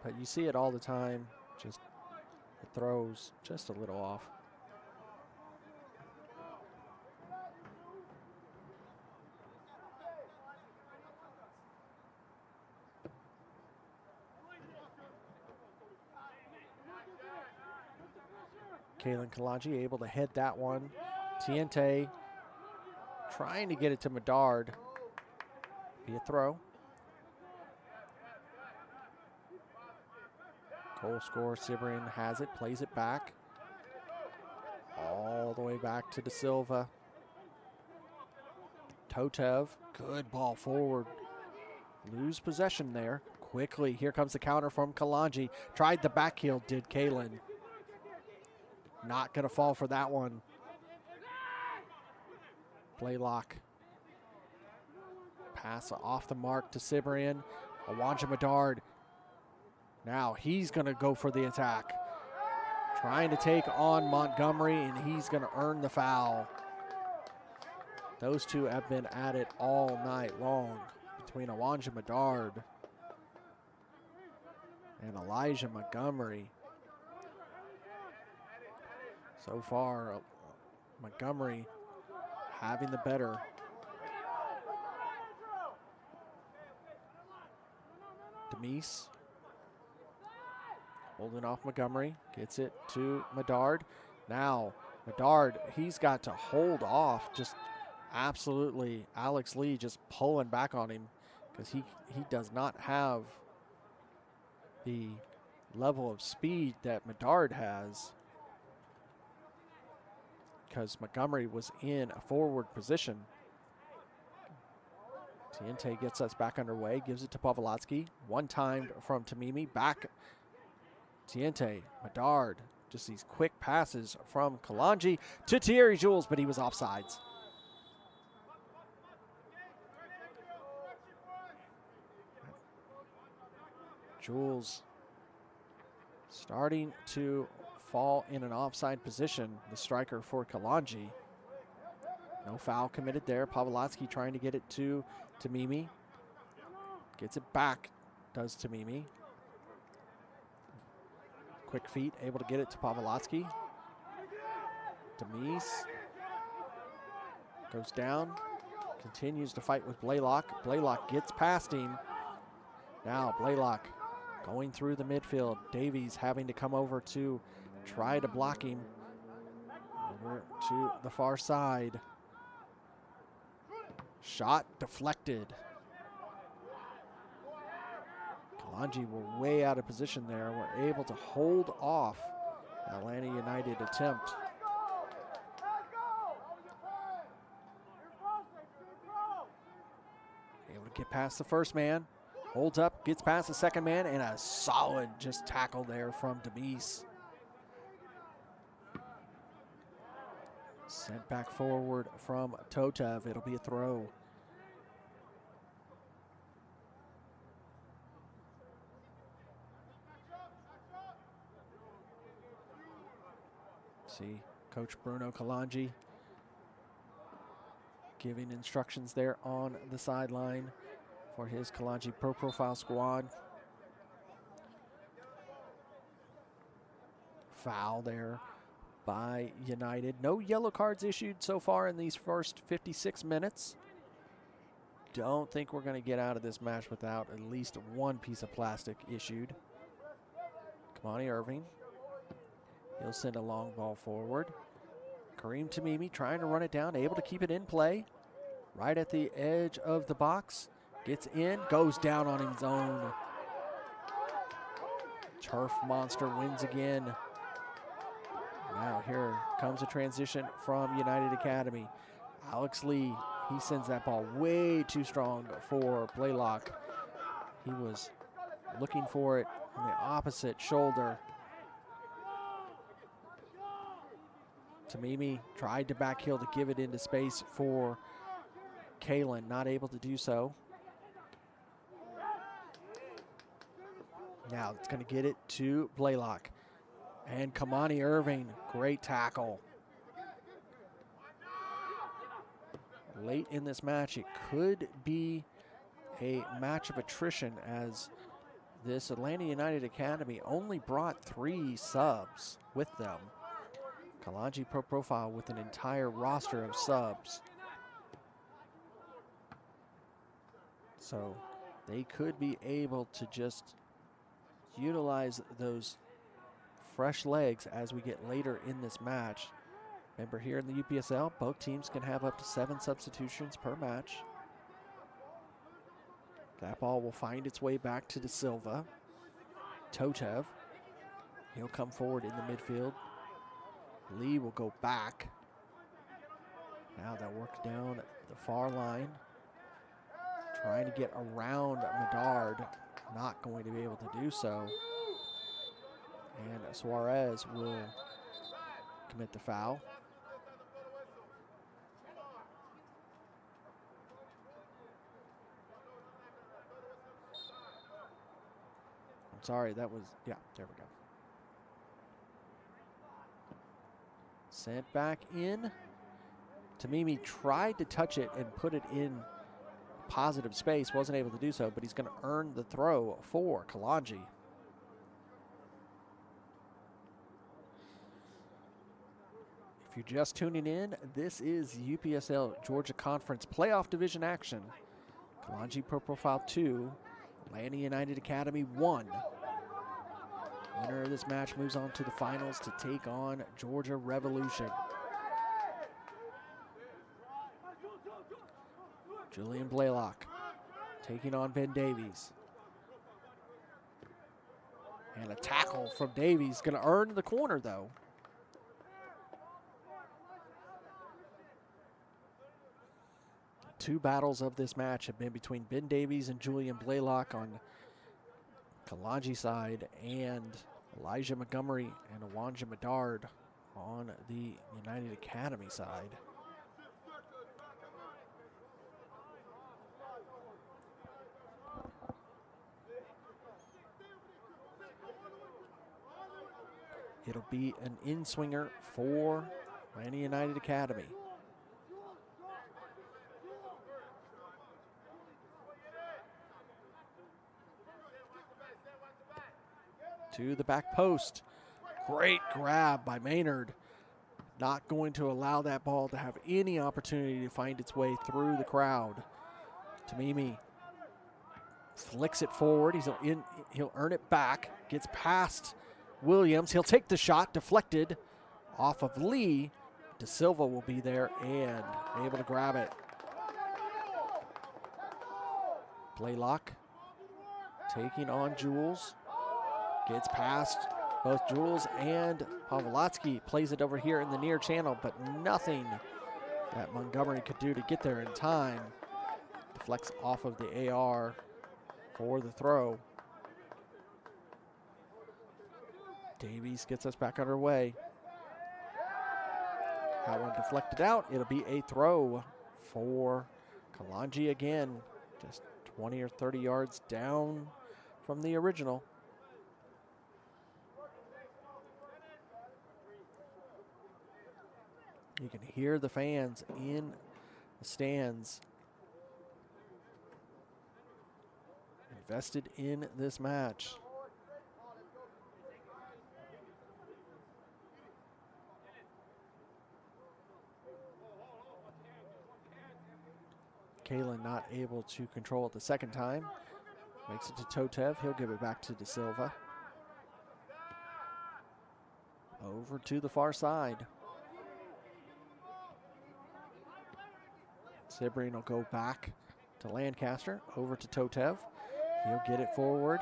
but you see it all the time. Just it throws just a little off. Kalen Kalonji able to head that one. Tiente trying to get it to Medard. Be a throw. Goal scorer Cibrian has it, plays it back. All the way back to De Silva. Totev, good ball forward. Lose possession there. Quickly, here comes the counter from Kalonji. Tried the back heel, did Kalen. Not gonna fall for that one. Blaylock. Pass off the mark to Cibrian. Awanja Medard Now he's going to go for the attack. Trying to take on Montgomery, and he's going to earn the foul. Those two have been at it all night long between Awanja Medard and Elijah Montgomery. So far, Montgomery having the better. Demise holding off Montgomery, gets it to Medard. Now Medard, he's got to hold off, just absolutely Alex Lee just pulling back on him because he does not have the level of speed that Medard has, because Montgomery was in a forward position. Tiente gets us back underway, gives it to Pavlotsky. One timed from Tamimi, back Tiente, Medard. Just these quick passes from Kalonji to Thierry Jules, but he was offsides. Jules starting to fall in an offside position, the striker for Kalonji. No foul committed there. Pavlotsky trying to get it to Tamimi. Gets it back, does Tamimi. Quick feet, able to get it to Pavlotsky. Demise goes down, continues to fight with Blaylock. Blaylock gets past him. Now Blaylock going through the midfield. Davies having to come over to try to block him. Over to the far side. Shot deflected. Kalonji were way out of position there. We're able to hold off Atlanta United attempt. Able to get past the first man. Holds up, gets past the second man, and a solid just tackle there from Demise. Sent back forward from Totev. It'll be a throw. See Coach Bruno Kalonji giving instructions there on the sideline for his Kalonji Pro Profile squad. Foul there by United. No yellow cards issued so far in these first 56 minutes. Don't think we're going to get out of this match without at least one piece of plastic issued. Kamani Irving. He'll send a long ball forward. Kareem Tamimi trying to run it down, able to keep it in play. Right at the edge of the box. Gets in, goes down on his own. Turf Monster wins again. Now here comes a transition from United Academy. Alex Lee, he sends that ball way too strong for Blaylock. He was looking for it on the opposite shoulder. Tamimi tried to backheel to give it into space for Kalen, not able to do so. Now it's going to get it to Blaylock. And Kamani Irving, great tackle. Late in this match, it could be a match of attrition as this Atlanta United Academy only brought 3 subs with them. Kalonji Pro Profile with an entire roster of subs. So they could be able to just utilize those fresh legs as we get later in this match. Remember, here in the UPSL, both teams can have up to 7 substitutions per match. That ball will find its way back to De Silva. Totev, he'll come forward in the midfield. Lee will go back. Now they'll work down the far line. Trying to get around Medard. Not going to be able to do so. And Suarez will commit the foul. sorry, that was, yeah, there we go. Sent back in. Tamimi tried to touch it and put it in positive space, wasn't able to do so, but he's going to earn the throw for Kalonji. If you're just tuning in, this is UPSL Georgia Conference Playoff Division action. Kalonji Pro Profile 2, Atlanta United Academy 1. Winner of this match moves on to the finals to take on Georgia Revolution. Julian Blaylock taking on Ben Davies. And a tackle from Davies, going to earn the corner though. The two battles of this match have been between Ben Davies and Julian Blaylock on Kalonji side, and Elijah Montgomery and Awanja Medard on the United Academy side. It'll be an in-swinger for Atlanta United Academy. To the back post. Great grab by Maynard. Not going to allow that ball to have any opportunity to find its way through the crowd. Tamimi flicks it forward. He'll earn it back. Gets past Williams. He'll take the shot, deflected off of Lee. De Silva will be there and able to grab it. Blaylock taking on Jules. Gets past both Jules and Pavlotsky. Plays it over here in the near channel, but nothing that Montgomery could do to get there in time. Deflects off of the AR for the throw. Davies gets us back underway. That one deflected out. It'll be a throw for Kalonji again. Just 20 or 30 yards down from the original. You can hear the fans in the stands invested in this match. Kalen not able to control it the second time. Makes it to Totev. He'll give it back to De Silva. Over to the far side. Sibrin will go back to Lancaster. Over to Totev. He'll get it forward.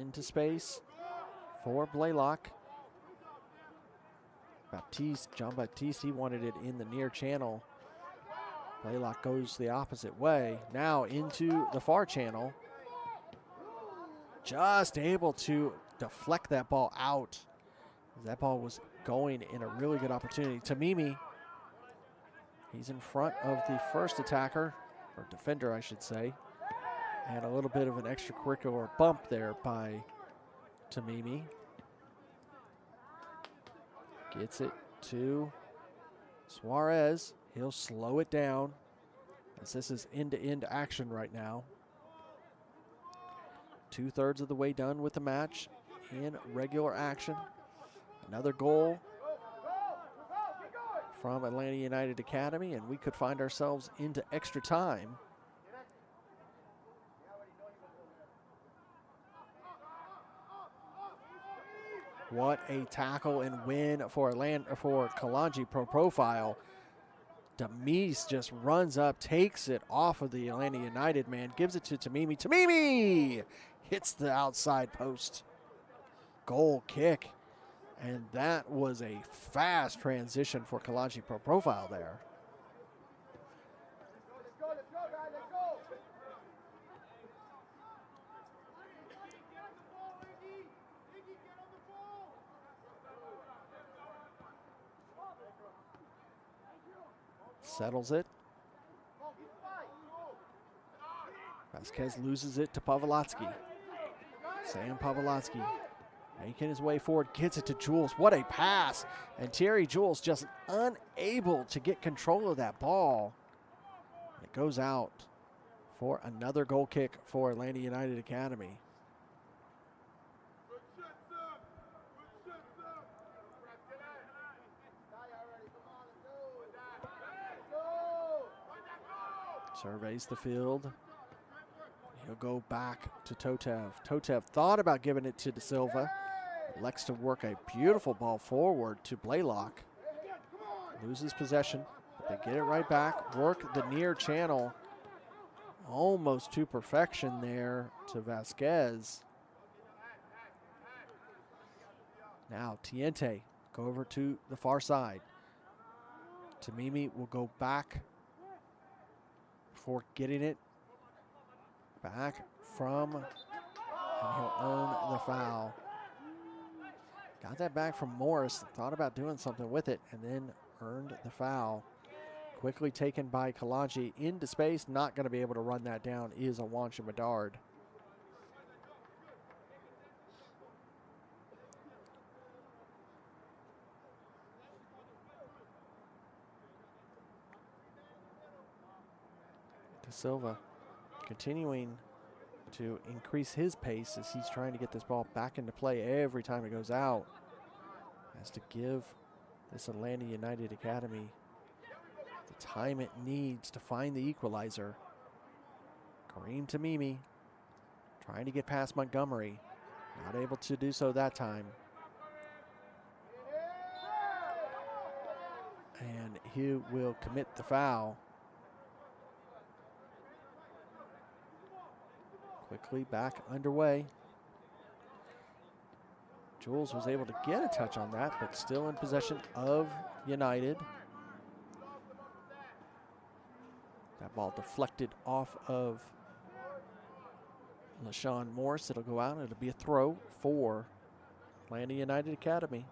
Into space for Blaylock. John Baptiste, he wanted it in the near channel. Blaylock goes the opposite way. Now into the far channel. Just able to deflect that ball out. That ball was going in a really good opportunity. Tamimi, he's in front of the first attacker, or defender I should say. And a little bit of an extracurricular bump there by Tamimi. Gets it to Suarez. He'll slow it down as this is end-to-end action right now. 2/3 of the way done with the match in regular action. Another goal from Atlanta United Academy, and we could find ourselves into extra time. What a tackle and win for Kalonji Pro Profile. Demise just runs up, takes it off of the Atlanta United man, gives it to Tamimi. Tamimi hits the outside post. Goal kick. And that was a fast transition for Kalonji Pro Profile there. Settles it. Vasquez loses it to Pavlotsky. Sam Pavlotsky making his way forward, gets it to Jules. What a pass! And Terry Jules just unable to get control of that ball. It goes out for another goal kick for Atlanta United Academy. Surveys the field. He'll go back to Totev. Totev thought about giving it to De Silva. Elects to work a beautiful ball forward to Blaylock. Loses possession. They get it right back. Work the near channel. Almost to perfection there to Vasquez. Now Tiente go over to the far side. Tamimi will go back before getting it back from, and he'll earn the foul. Got that back from Morris, thought about doing something with it, and then earned the foul. Quickly taken by Kalonji into space, not going to be able to run that down is Awansha Bedard. De Silva continuing to increase his pace as he's trying to get this ball back into play every time it goes out. Has to give this Atlanta United Academy the time it needs to find the equalizer. Kareem Tamimi trying to get past Montgomery. Not able to do so that time. And he will commit the foul. Quickly back underway. Jules was able to get a touch on that, but still in possession of United. That ball deflected off of LaShawn Morris. It'll go out. It'll be a throw for Atlanta United Academy.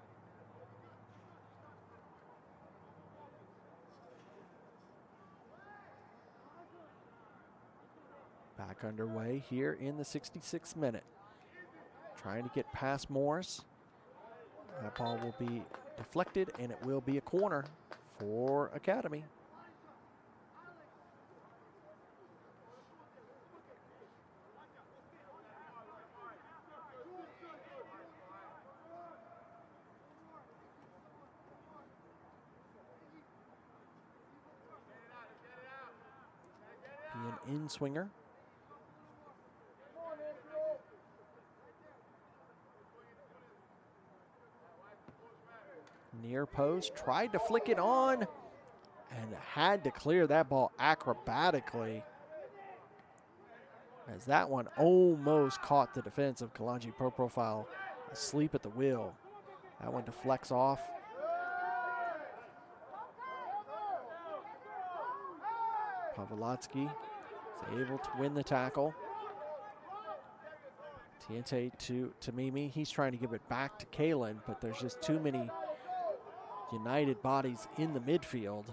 Back underway here in the 66th minute. Trying to get past Morris. That ball will be deflected, and it will be a corner for Academy. Be an in-swinger. Near post, tried to flick it on and had to clear that ball acrobatically, as that one almost caught the defense of Kalonji Pro Profile asleep at the wheel. That one deflects off. Pavlotsky is able to win the tackle. Tiente to Tamimi. He's trying to give it back to Kalen, but there's just too many United bodies in the midfield.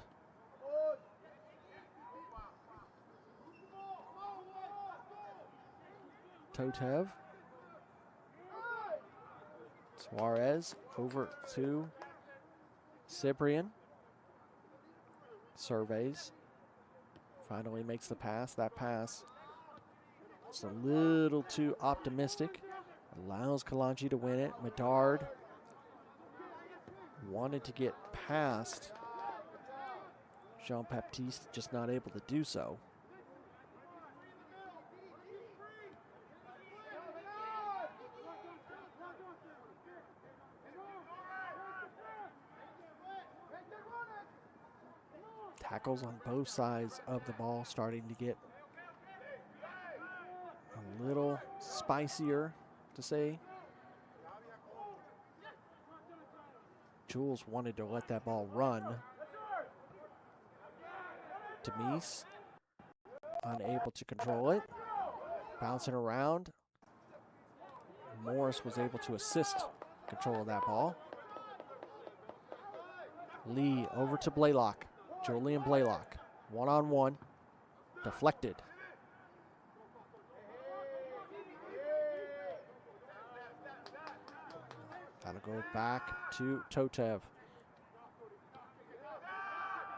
Totev. Suarez over to Cyprian. Surveys. Finally makes the pass. That pass is a little too optimistic. Allows Kalonji to win it. Medard wanted to get past Jean-Baptiste, just not able to do so. Tackles on both sides of the ball starting to get a little spicier, to say. Jules wanted to let that ball run. Demise unable to control it. Bouncing around. Morris was able to assist control of that ball. Lee over to Blaylock. Julian Blaylock. One-on-one. Deflected. That'll go back to Totev.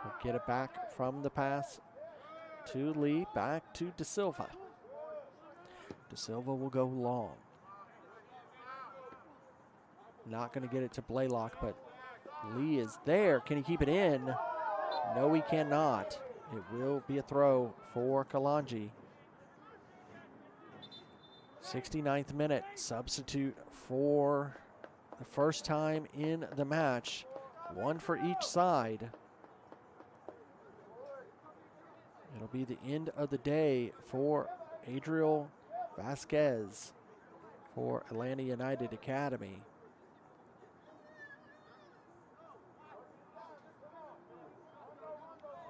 We'll get it back from the pass to Lee, back to De Silva. De Silva will go long. Not going to get it to Blaylock, but Lee is there. Can he keep it in? No, he cannot. It will be a throw for Kalonji. 69th minute, substitute for the first time in the match. One for each side. It'll be the end of the day for Adriel Vasquez for Atlanta United Academy.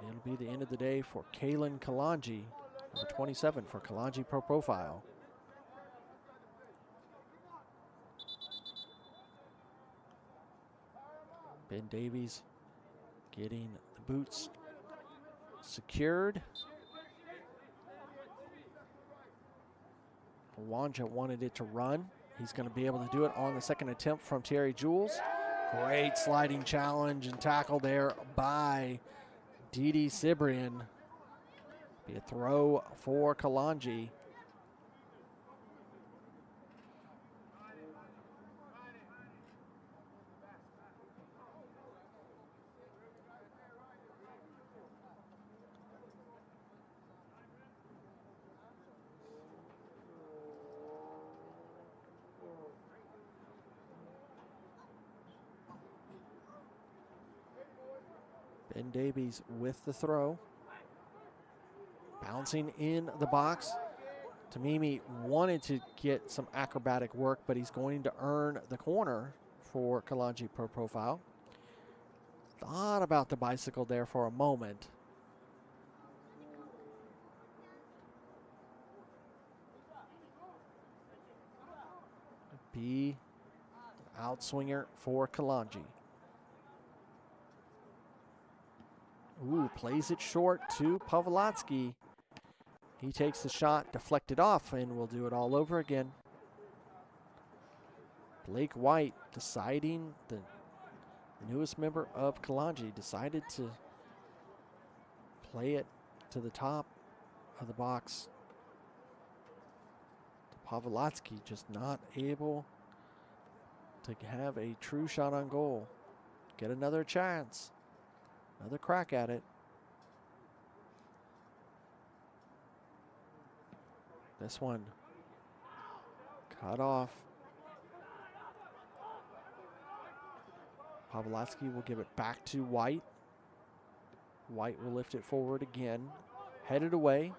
It'll be the end of the day for Kalen Kalonji, number 27 for Kalonji Pro Profile. Ben Davies getting the boots secured. Wanja wanted it to run. He's going to be able to do it on the second attempt from Terry Jules. Great sliding challenge and tackle there by Didi Cibrian. Be a throw for Kalonji. Ben Davies with the throw. Bouncing in the box. Tamimi wanted to get some acrobatic work, but he's going to earn the corner for Kalonji Pro Profile. Thought about the bicycle there for a moment. Be outswinger for Kalonji. Ooh, plays it short to Pavlotsky. He takes the shot, deflected off, and we'll do it all over again. Blake White, deciding, the newest member of Kalonji, decided to play it to the top of the box. Pavlotsky just not able to have a true shot on goal. Get another chance. Another crack at it. This one cut off. Pavlotsky will give it back to White. White will lift it forward again. Headed away.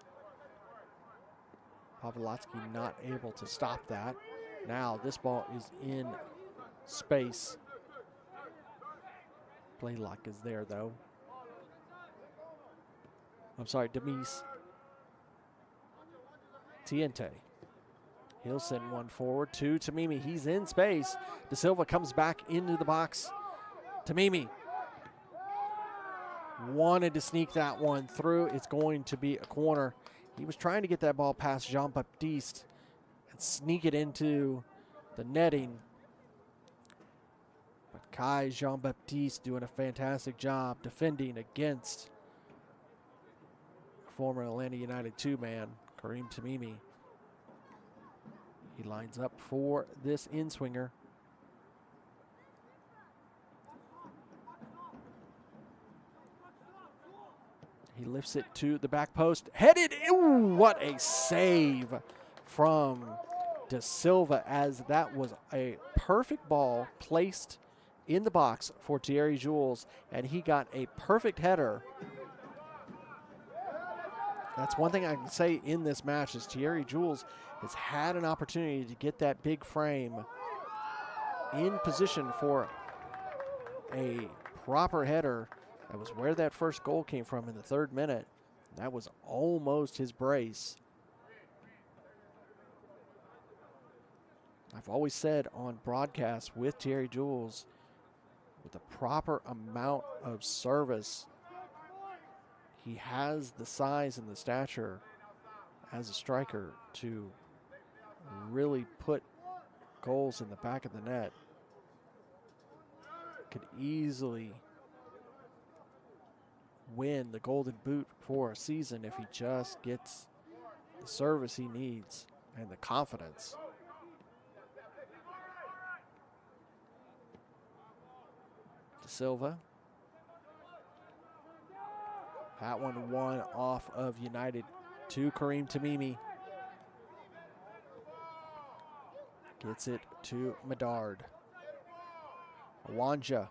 Pavlotsky not able to stop that. Now this ball is in space. Blaylock is there though. I'm sorry, Demise. Tiente. He'll send one forward to Tamimi. He's in space. De Silva comes back into the box. Tamimi wanted to sneak that one through. It's going to be a corner. He was trying to get that ball past Jean-Baptiste and sneak it into the netting. But Kai Jean-Baptiste doing a fantastic job defending against former Atlanta United two-man, Kareem Tamimi. He lines up for this in-swinger. He lifts it to the back post. Headed. Ooh, what a save from De Silva, as that was a perfect ball placed in the box for Thierry Jules, and he got a perfect header. That's one thing I can say in this match is Thierry Jules has had an opportunity to get that big frame in position for a proper header. That was where that first goal came from in the 3rd minute. That was almost his brace. I've always said on broadcast with Thierry Jules, with the proper amount of service, he has the size and the stature as a striker to really put goals in the back of the net. could easily win the Golden Boot for a season if he just gets the service he needs and the confidence. De Silva. That one off of United to Kareem Tamimi. Gets it to Medard. Awanja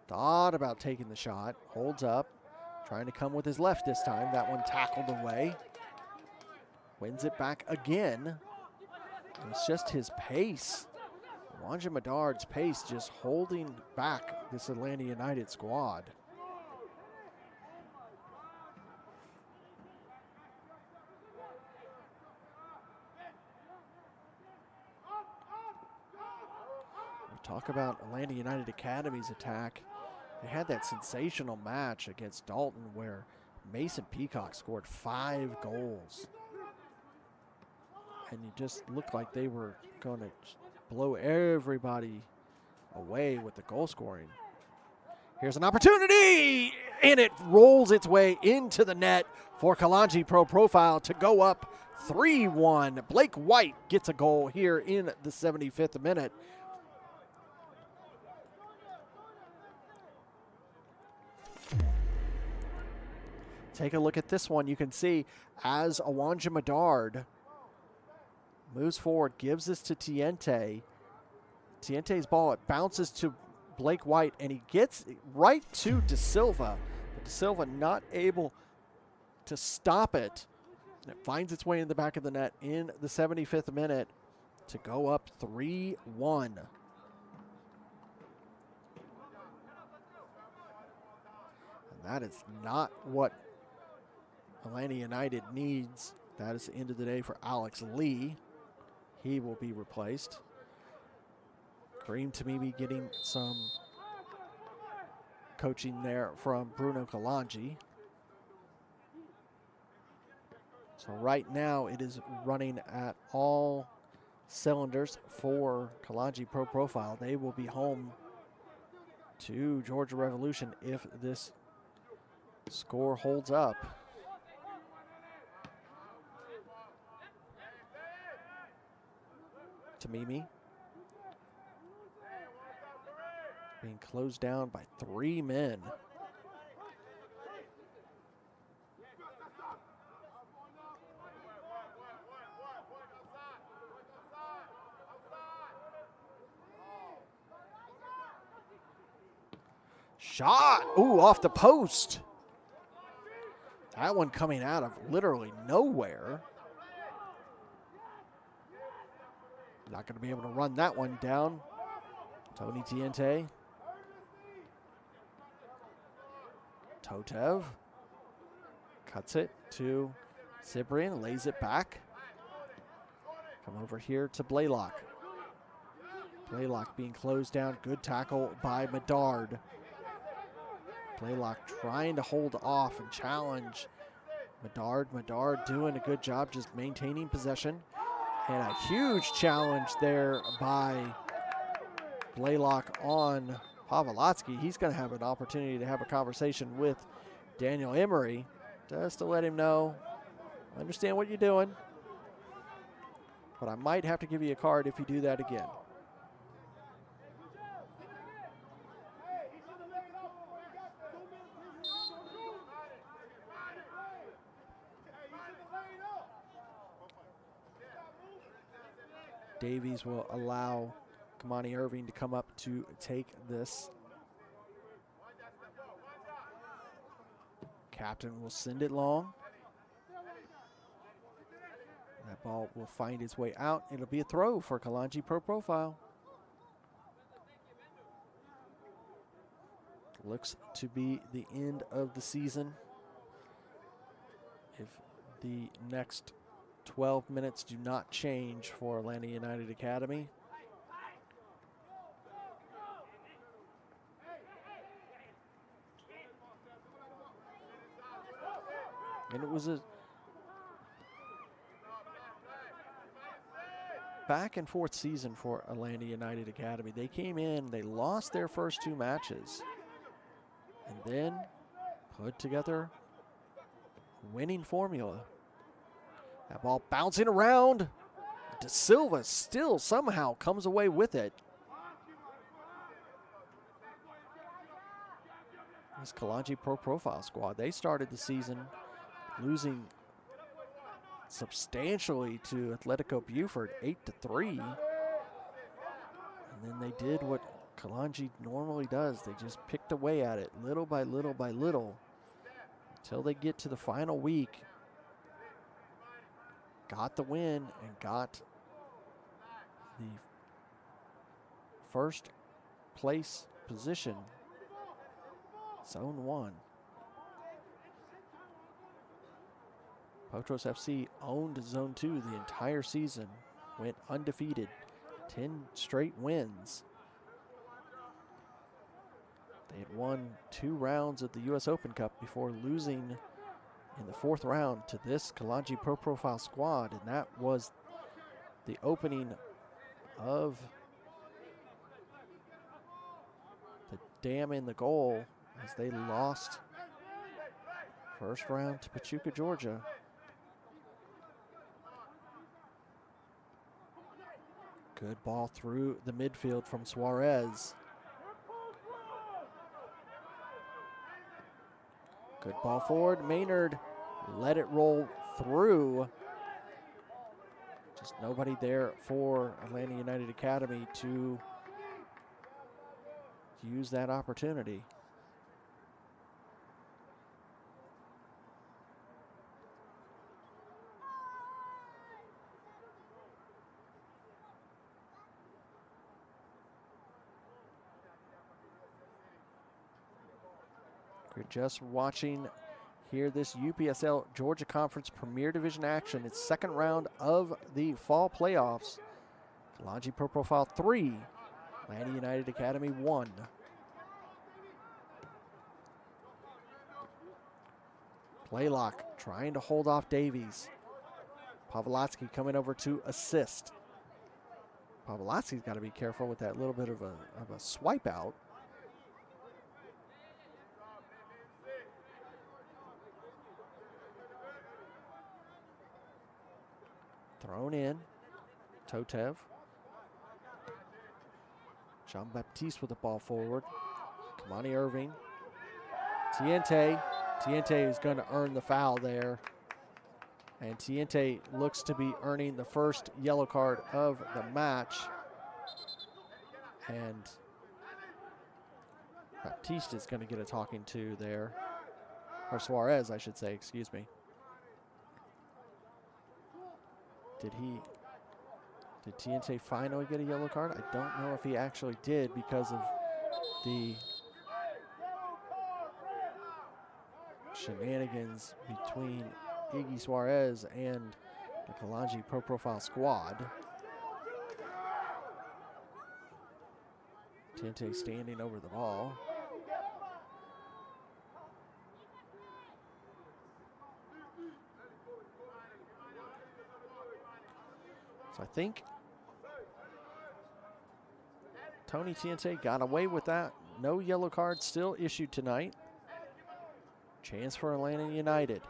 thought about taking the shot. Holds up. Trying to come with his left this time. That one tackled away. Wins it back again. It's just his pace. Awanja Medard's pace just holding back this Atlanta United squad. Talk about Atlanta United Academy's attack. They had that sensational match against Dalton where Mason Peacock scored 5 goals. And it just looked like they were going to blow everybody away with the goal scoring. Here's an opportunity, and it rolls its way into the net for Kalonji Pro Profile to go up 3-1. Blake White gets a goal here in the 75th minute. Take a look at this one. You can see as Awanja Medard moves forward, gives this to Tiente. Tiente's ball, it bounces to Blake White, and he gets right to De Silva. But De Silva not able to stop it. And it finds its way in the back of the net in the 75th minute to go up 3-1. And that is not what Atlanta United needs. That is the end of the day for Alex Lee. He will be replaced. Kareem Tamimi getting some coaching there from Bruno Kalonji. So right now it is running at all cylinders for Kalonji Pro Profile. They will be home to Georgia Revolution if this score holds up. Tamimi being closed down by 3 men. Shot! Ooh, off the post. That one coming out of literally nowhere. Not going to be able to run that one down. Tony Tiente. Totev. Cuts it to Cyprian, lays it back. Come over here to Blaylock. Blaylock being closed down. Good tackle by Medard. Blaylock trying to hold off and challenge Medard. Medard doing a good job just maintaining possession. And a huge challenge there by Blaylock on Pavlotsky. He's going to have an opportunity to have a conversation with Daniel Emery just to let him know, I understand what you're doing, but I might have to give you a card if you do that again. Davies will allow Kamani Irving to come up to take this. Captain will send it long. That ball will find its way out. It'll be a throw for Kalonji Pro Profile. Looks to be the end of the season. If the next 12 minutes do not change for Atlanta United Academy. And it was a back and forth season for Atlanta United Academy. They came in, they lost their first 2 matches, and then put together a winning formula. That ball bouncing around. De Silva still somehow comes away with it. This Kalonji Pro Profile squad, they started the season losing substantially to Atletico Buford, 8-3. And then they did what Kalonji normally does. They just picked away at it little by little by little until they get to the final week. Got the win and got the first place position. Zone 1. Potros FC owned Zone 2 the entire season, went undefeated, 10 straight wins. They had won 2 rounds of the U.S. Open Cup before losing in the 4th round to this Kalonji Pro Profile squad, and that was the opening of the dam in the goal as they lost first round to Pachuca, Georgia. Good ball through the midfield from Suarez. Good ball forward. Maynard let it roll through. Just nobody there for Atlanta United Academy to use that opportunity. You're just watching here this UPSL Georgia Conference Premier Division action. It's 2nd round of the fall playoffs. Kalonji Pro Profile 3, Atlanta United Academy 1. Playlock trying to hold off Davies. Pavlotsky coming over to assist. Pavlotsky's got to be careful with that little bit of a swipe out. Thrown in. Totev. Jean-Baptiste with the ball forward. Kamani Irving. Tiente. Tiente is going to earn the foul there. And Tiente looks to be earning the first yellow card of the match. And Baptiste is going to get a talking to there. Or Suarez, I should say, excuse me. Did Tiente finally get a yellow card? I don't know if he actually did because of the shenanigans between Iggy Suarez and the Kalonji Pro Profile squad. Tiente standing over the ball. So I think Tony Tiente got away with that. No yellow card still issued tonight. Chance for Atlanta United.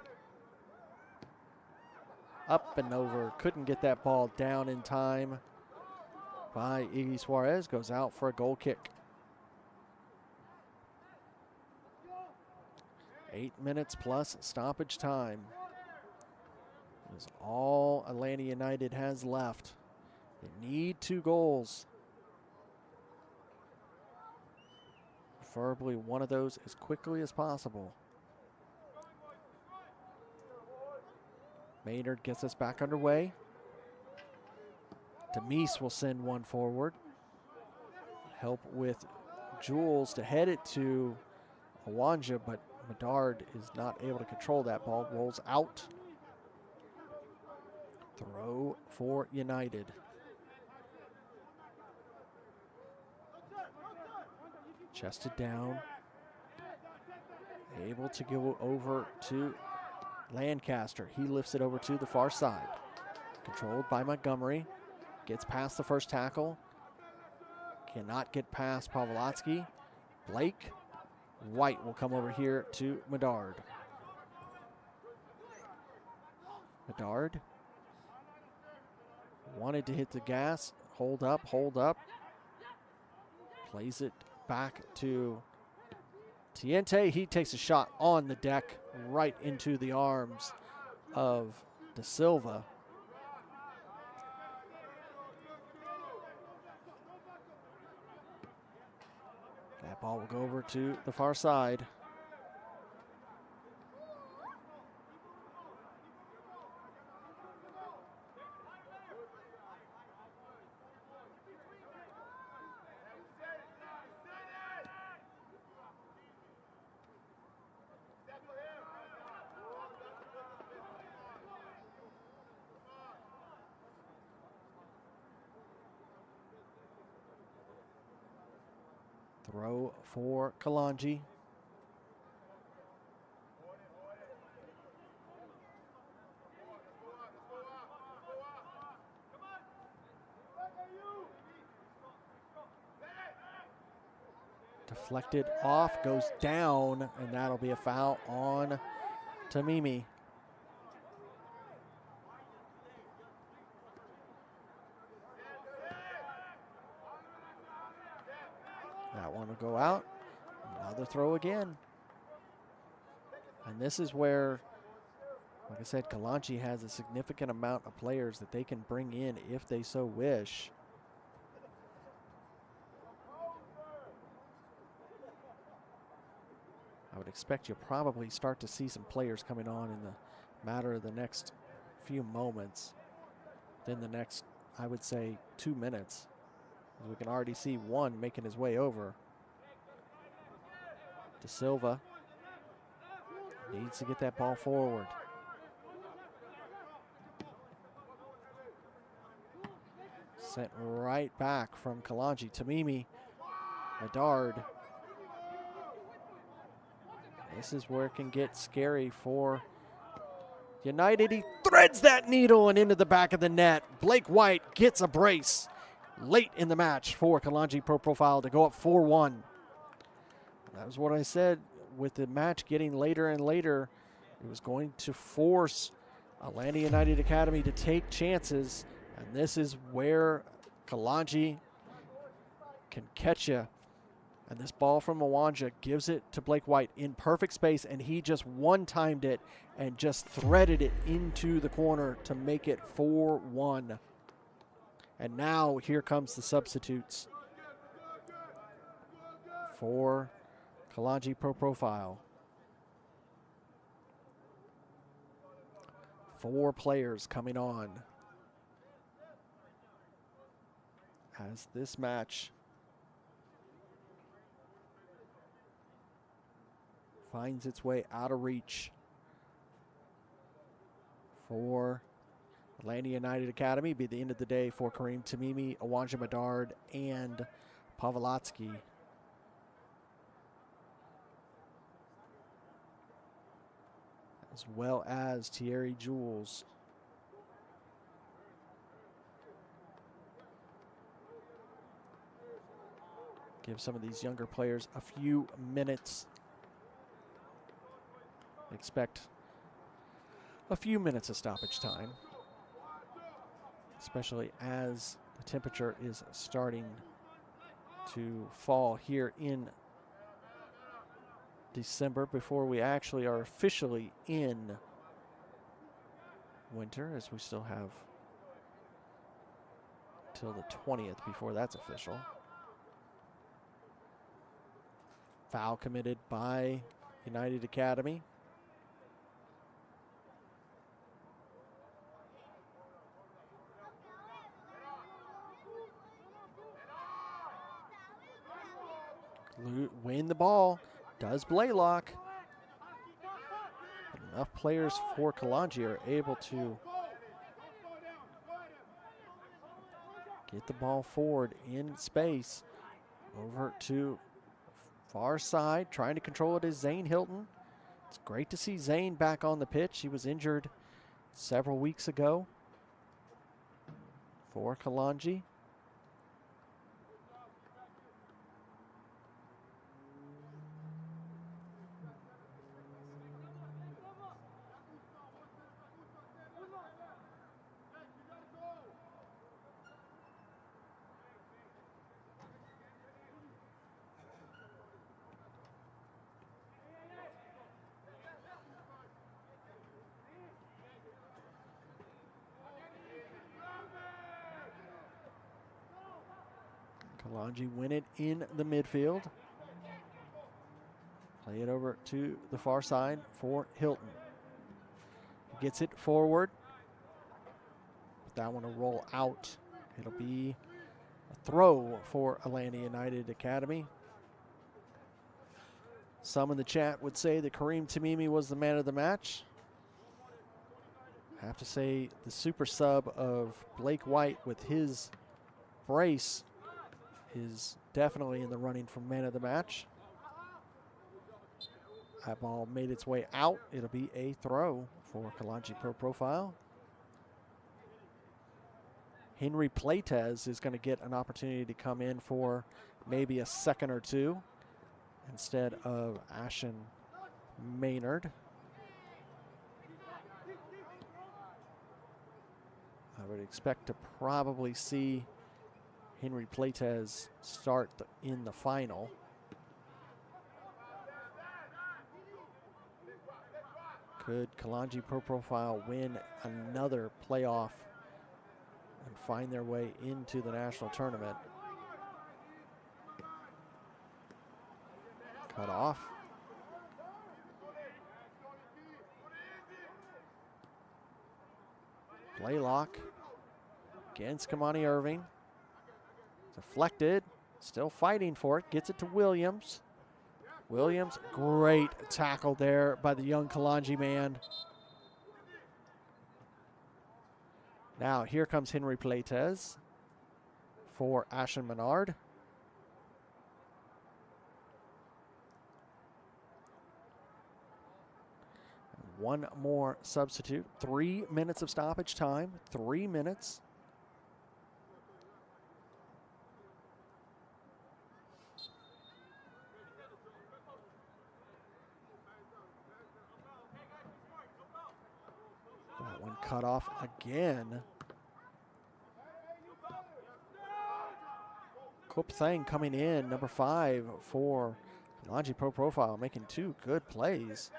Up and over. Couldn't get that ball down in time by Iggy Suarez. Goes out for a goal kick. 8 minutes plus stoppage time is all Atlanta United has left. They need 2 goals. Preferably one of those as quickly as possible. Maynard gets us back underway. Demise will send one forward. Help with Jules to head it to Awanja, but Medard is not able to control that ball. Rolls out. Throw for United. Chested down. Able to go over to Lancaster. He lifts it over to the far side. Controlled by Montgomery. Gets past the first tackle. Cannot get past Pavlotsky. Blake White will come over here to Medard. Medard wanted to hit the gas. Hold up, hold up. Plays it back to Tiente. He takes a shot on the deck right into the arms of Da Silva. That ball will go over to the far side. Throw for Kalonji. Deflected off, goes down, and that'll be a foul on Tamimi. That one will go out. Another throw again. And this is where, like I said, Kalonji has a significant amount of players that they can bring in if they so wish. I would expect you'll probably start to see some players coming on in the matter of the next few moments. Then the next, I would say, 2 minutes. We can already see one making his way over. Da Silva needs to get that ball forward. Sent right back from Kalonji. Tamimi, Medard. This is where it can get scary for United. He threads that needle and into the back of the net. Blake White gets a brace late in the match for Kalonji Pro Profile to go up 4-1. That was what I said, with the match getting later and later, it was going to force Atlanta United Academy to take chances, and this is where Kalonji can catch you. And this ball from Mwanja gives it to Blake White in perfect space, and he just one-timed it and just threaded it into the corner to make it 4-1. And now here comes the substitutes for Kalonji Pro Profile. 4 players coming on as this match finds its way out of reach for Atlanta United Academy. Be the end of the day for Kareem Tamimi, Awanja Medard, and Pavlotsky. As well as Thierry Jules. Give some of these younger players a few minutes. Expect a few minutes of stoppage time, especially as the temperature is starting to fall here in December before we actually are officially in winter, as we still have till the 20th before that's official. Foul committed by United Academy. Win the ball. Does Blaylock. Enough players for Kalonji are able to get the ball forward in space. Over to far side, trying to control it is Zane Hilton. It's great to see Zane back on the pitch. He was injured several weeks ago. for Kalonji. Kalonji win it in the midfield. Play it over to the far side for Hilton. He gets it forward. That one will roll out. It'll be a throw for Atlanta United Academy. Some in the chat would say that Kareem Tamimi was the man of the match. I have to say the super sub of Blake White with his brace is definitely in the running for man of the match. That ball made its way out. It'll be a throw for Kalonji Pro Profile. Henry Playtez is going to get an opportunity to come in for maybe a second or two instead of Ashen Maynard. I would expect to probably see Henry Playtez start in the final. Could Kalonji Pro Profile win another playoff and find their way into the national tournament? Cut off. Blaylock against Kamani Irving. Deflected, still fighting for it, gets it to Williams. Williams, great tackle there by the young Kalonji man. Now here comes Henry Playtez for Ashen Menard. One more substitute. 3 minutes of stoppage time. 3 minutes. That one cut off again. Kupthang coming in, number 5 for Kalonji Pro Profile, making 2 good plays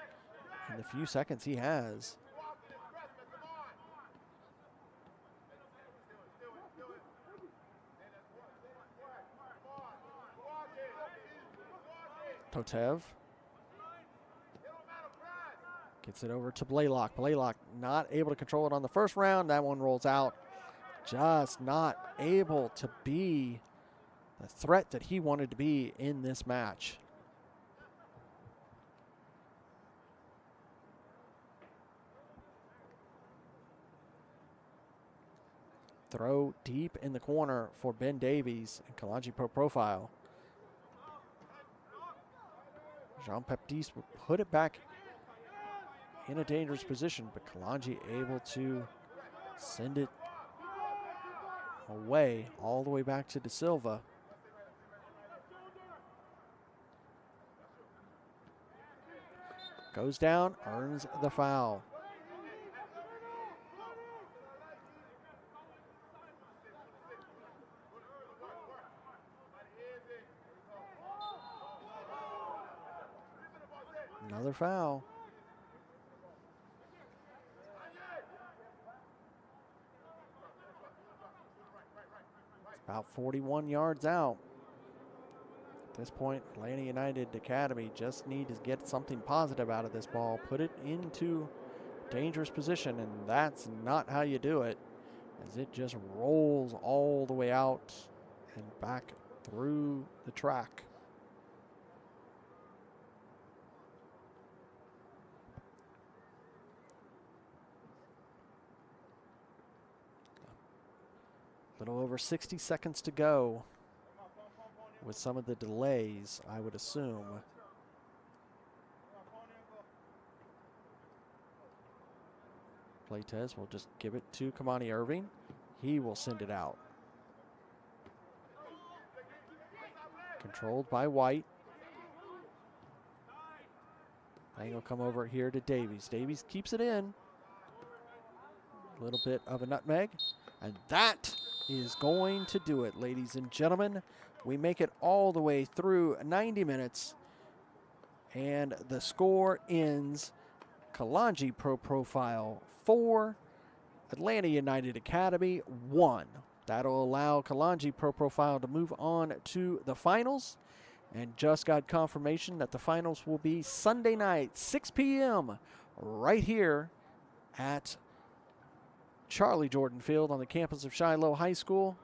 in the few seconds he has. Totev gets it over to Blaylock. Blaylock not able to control it on the first round. That one rolls out. Just not able to be the threat that he wanted to be in this match. Throw deep in the corner for Ben Davies and Kalonji Pro Profile. Jean-Baptiste will put it back in a dangerous position, but Kalonji able to send it away, all the way back to De Silva. Goes down, earns the foul. Another foul. About 41 yards out. At this point, Atlanta United Academy just need to get something positive out of this ball, put it into dangerous position, and that's not how you do it, as it just rolls all the way out and back through the track. Little over 60 seconds to go with some of the delays, I would assume. Playtez will just give it to Kamani Irving. He will send it out. Controlled by White. Thing will come over here to Davies. Davies keeps it in. A little bit of a nutmeg. And that is going to do it, ladies and gentlemen. We make it all the way through 90 minutes. And the score ends Kalonji Pro Profile 4, Atlanta United Academy 1. That'll allow Kalonji Pro Profile to move on to the finals. And just got confirmation that the finals will be Sunday night, 6 p.m. right here at Charlie Jordan Field on the campus of Shiloh High School.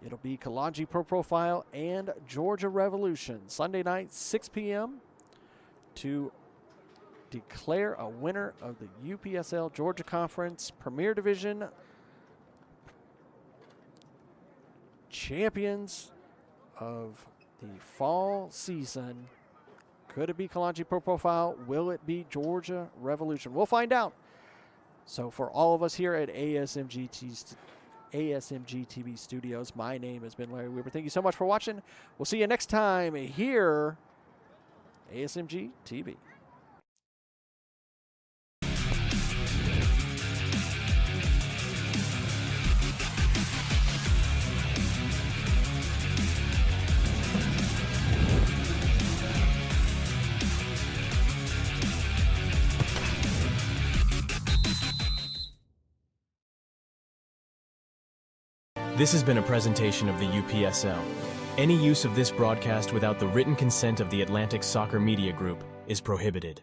It'll be Kalonji Pro Profile and Georgia Revolution. Sunday night, 6 p.m. to declare a winner of the UPSL Georgia Conference Premier Division champions of the fall season. Could it be Kalonji Pro Profile? Will it be Georgia Revolution? We'll find out. So for all of us here at ASMG TV Studios, my name has been Larry Weber. Thank you so much for watching. We'll see you next time here, ASMG TV. This has been a presentation of the UPSL. Any use of this broadcast without the written consent of the Atlantic Soccer Media Group is prohibited.